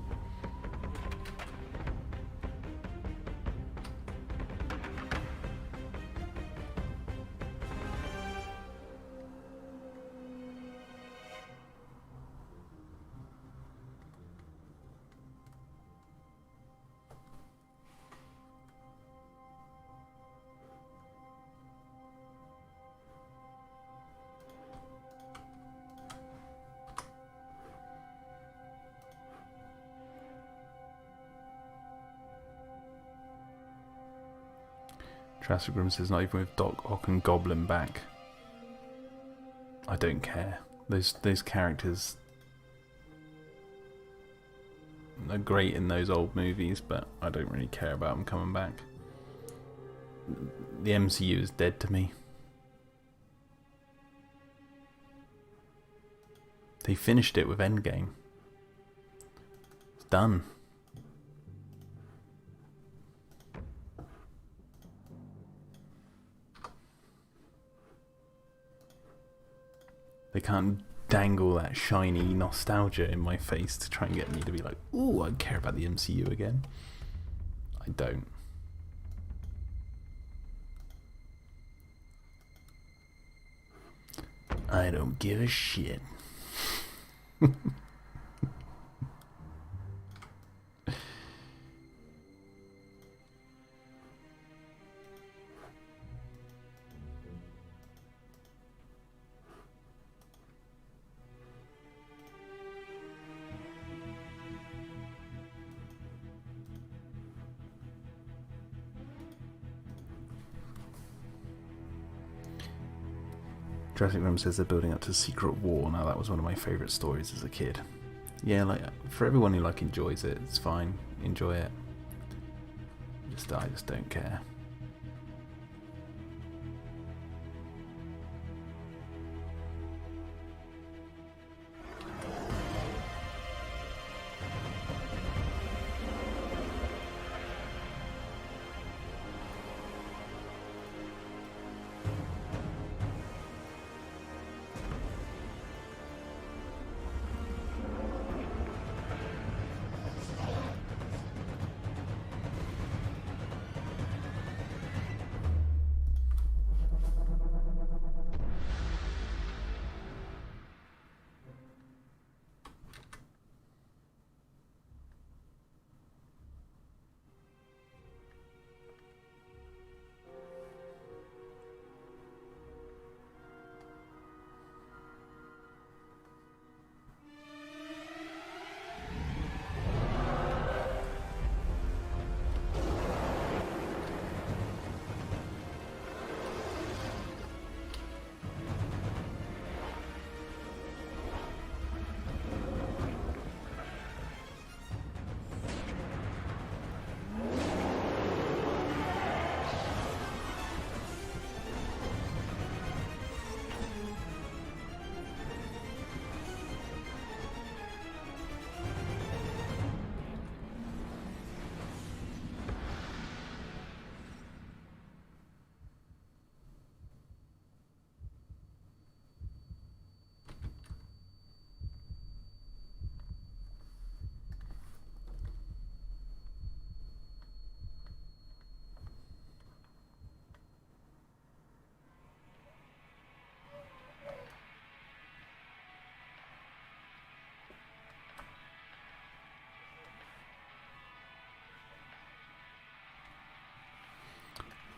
Jurassic Room says, not even with Doc Ock and Goblin back. I don't care. Those characters are great in those old movies, but I don't really care about them coming back. The MCU is dead to me. They finished it with Endgame. It's done. They can't dangle that shiny nostalgia in my face to try and get me to be like, ooh, I care about the MCU again. I don't. I don't give a shit. Jurassic Room says they're building up to Secret War. Now that was one of my favourite stories as a kid. Yeah, like for everyone who like enjoys it, it's fine. Enjoy it. I just don't care.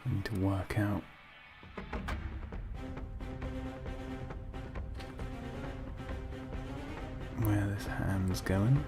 I need to work out where this hand's going.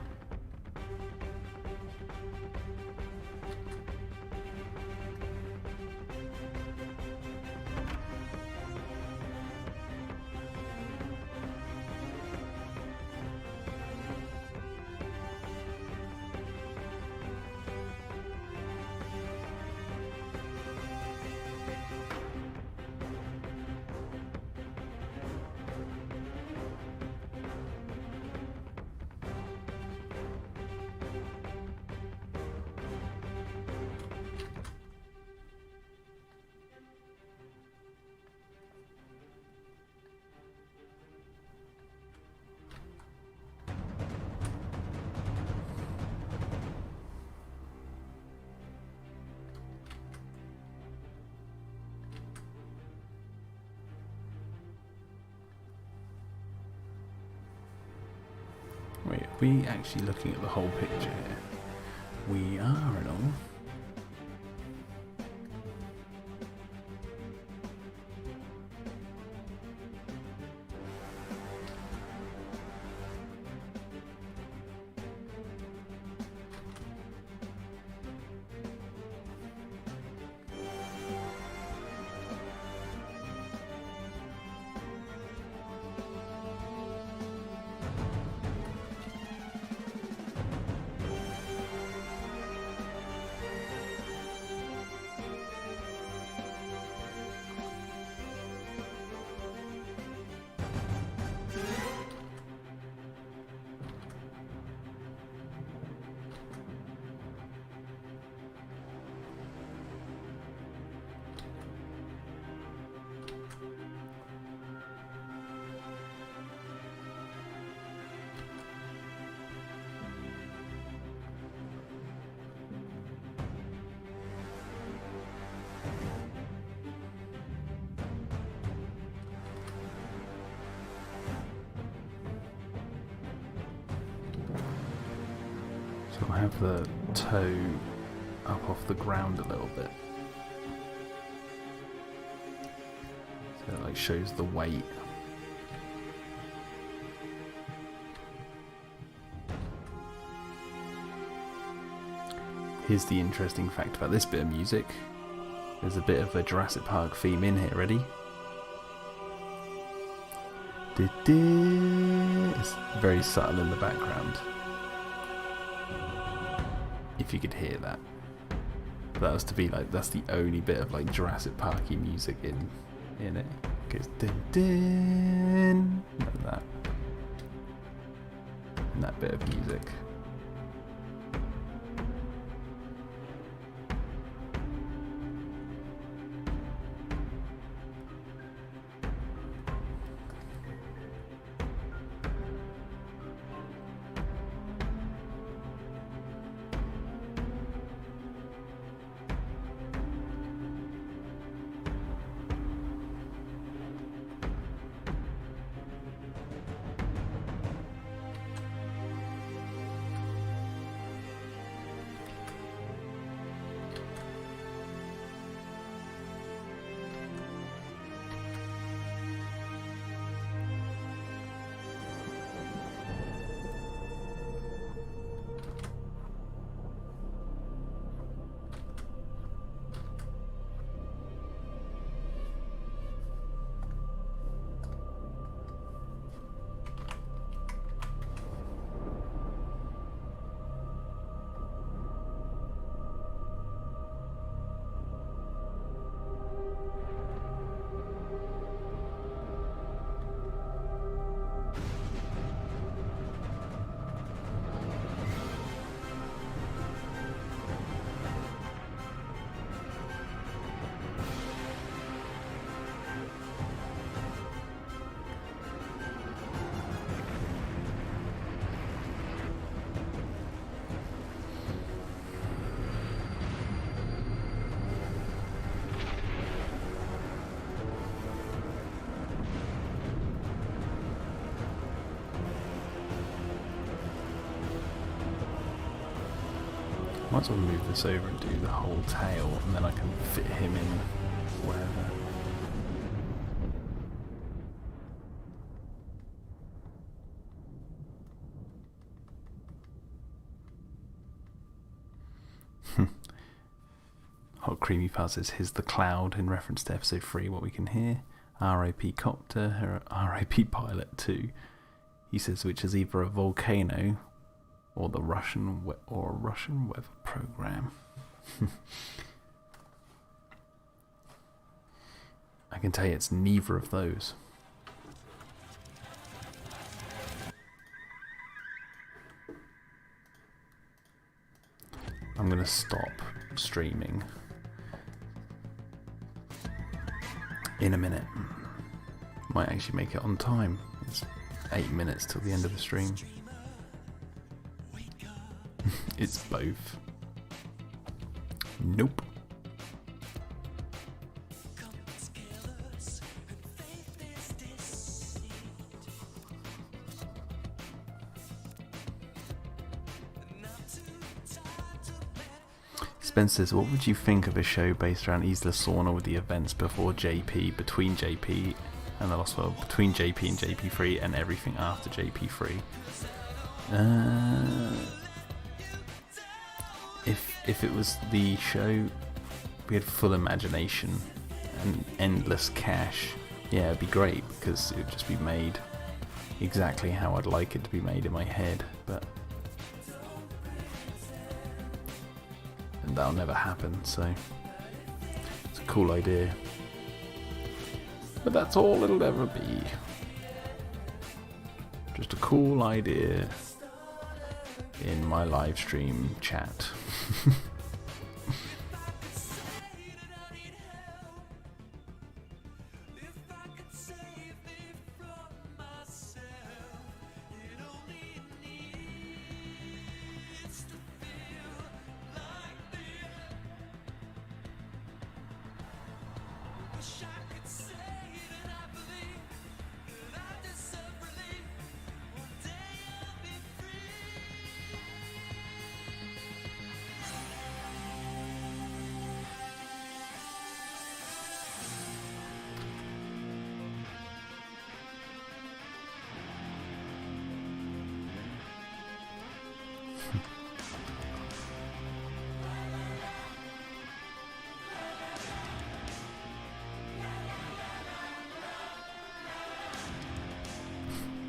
Wait, are we actually looking at the whole picture here? We are and all. So I have the toe up off the ground a little bit. So it like shows the weight. Here's the interesting fact about this bit of music. There's a bit of a Jurassic Park theme in here, ready? It's very subtle in the background. If you could hear that. That was to be like, that's the only bit of like Jurassic Parky music in it. It goes din din like that. And that bit of music. Might as well move this over and do the whole tail, and then I can fit him in wherever. Hot Creamy Pal says, here's the cloud, in reference to episode 3, what we can hear. RIP Copter, RIP Pilot 2. He says, which is either a volcano or the Russian weather program. I can tell you it's neither of those. I'm gonna stop streaming in a minute. Might actually make it on time. It's 8 minutes till the end of the stream. It's both. Nope. Spencer says, what would you think of a show based around Isla Sorna with the events before JP, between JP and the Lost World, between JP and JP3, and everything after JP3? If it was the show, we had full imagination and endless cash, yeah, it'd be great, because it would just be made exactly how I'd like it to be made in my head, but that'll never happen, so it's a cool idea. But that's all it'll ever be. Just a cool idea in my live stream chat.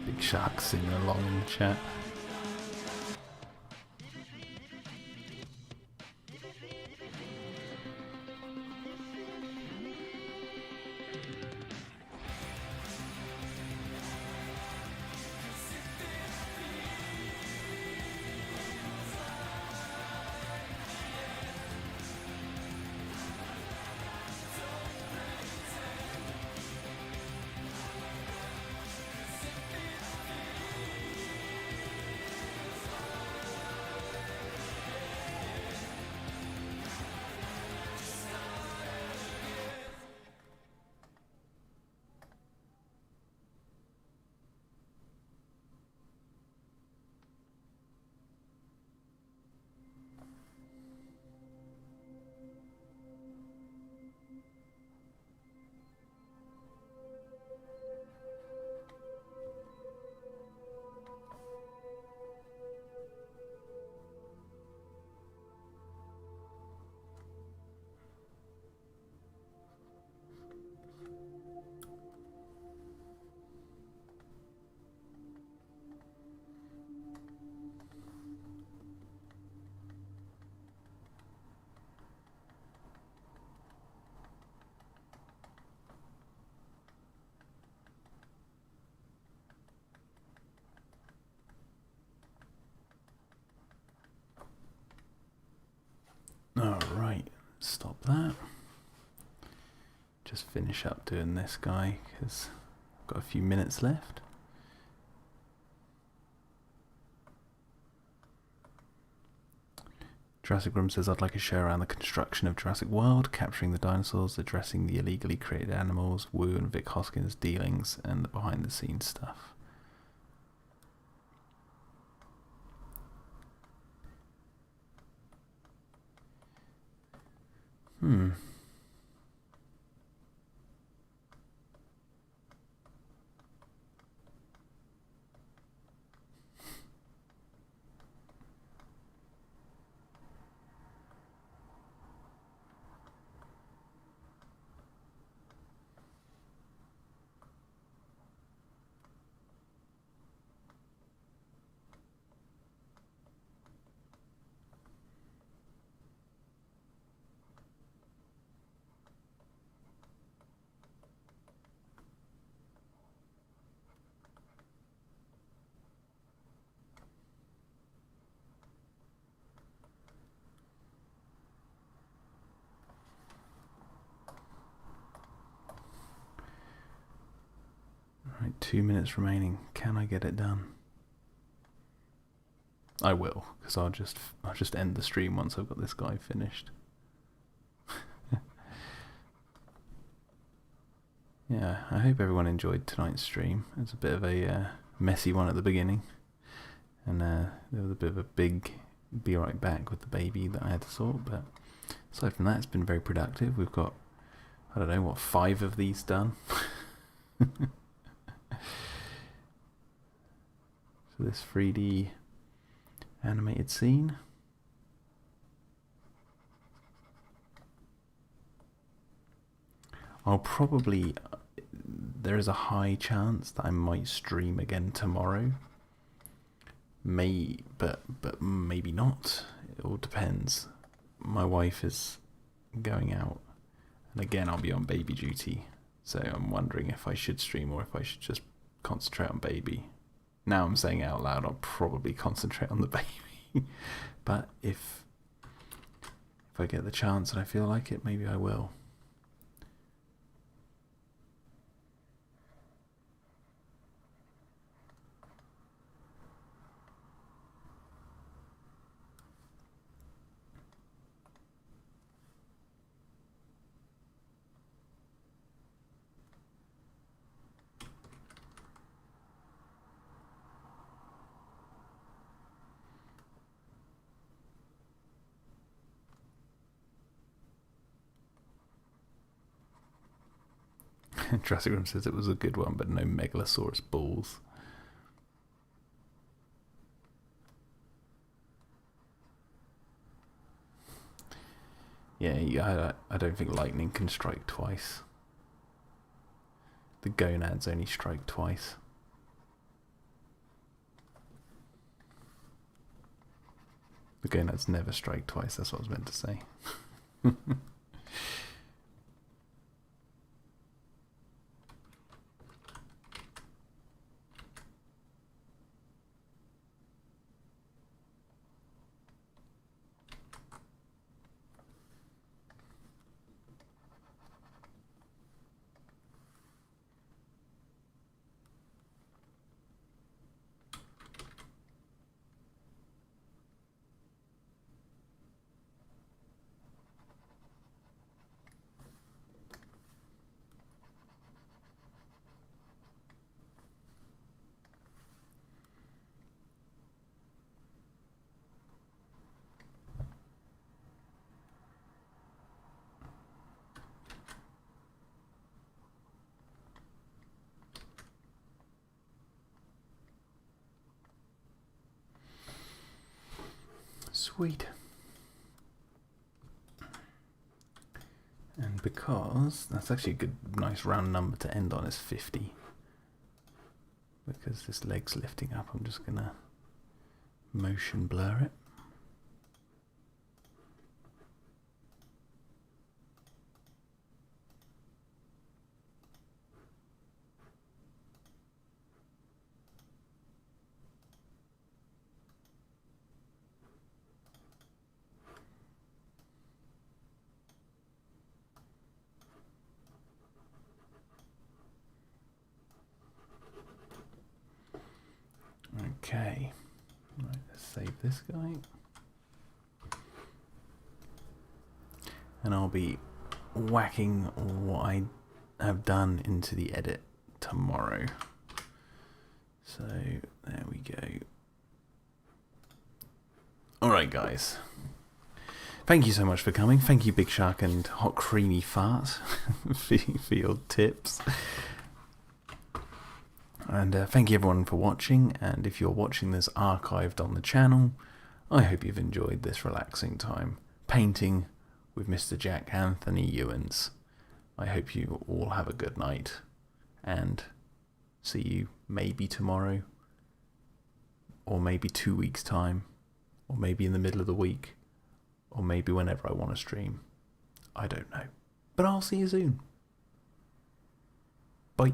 Big Shark singing along in the chat. Alright, stop that. Just finish up doing this guy because I've got a few minutes left. Jurassic Room says, I'd like a show around the construction of Jurassic World, capturing the dinosaurs, addressing the illegally created animals, Wu and Vic Hoskins' dealings, and the behind the scenes stuff. Hmm. Right, 2 minutes remaining. Can I get it done? I will, because I'll just end the stream once I've got this guy finished. Yeah, I hope everyone enjoyed tonight's stream. It was a bit of a messy one at the beginning, and there was a bit of a big be right back with the baby that I had to sort, but aside from that, it's been very productive. We've got, I don't know, what, 5 of these done? So this 3D animated scene. I'll probably, there is a high chance that I might stream again tomorrow. But maybe not. It all depends. My wife is going out, and again I'll be on baby duty, so I'm wondering if I should stream or if I should just concentrate on baby. Now I'm saying it out loud, I'll probably concentrate on the baby. But if I get the chance and I feel like it, maybe I will. Jurassic Room says it was a good one, but no Megalosaurus balls. Yeah, I don't think lightning can strike twice. The gonads only strike twice. The gonads never strike twice, that's what I was meant to say. Sweet. And because that's actually a good, nice round number to end on is 50. Because this leg's lifting up, I'm just gonna motion blur it. Okay, right, let's save this guy. And I'll be whacking what I have done into the edit tomorrow. So, there we go. Alright guys, thank you so much for coming. Thank you, Big Shark and Hot Creamy Fart, for your tips. And thank you everyone for watching, and if you're watching this archived on the channel, I hope you've enjoyed this relaxing time painting with Mr. Jack Anthony Ewens. I hope you all have a good night, and see you maybe tomorrow, or maybe 2 weeks time, or maybe in the middle of the week, or maybe whenever I want to stream. I don't know. But I'll see you soon. Bye.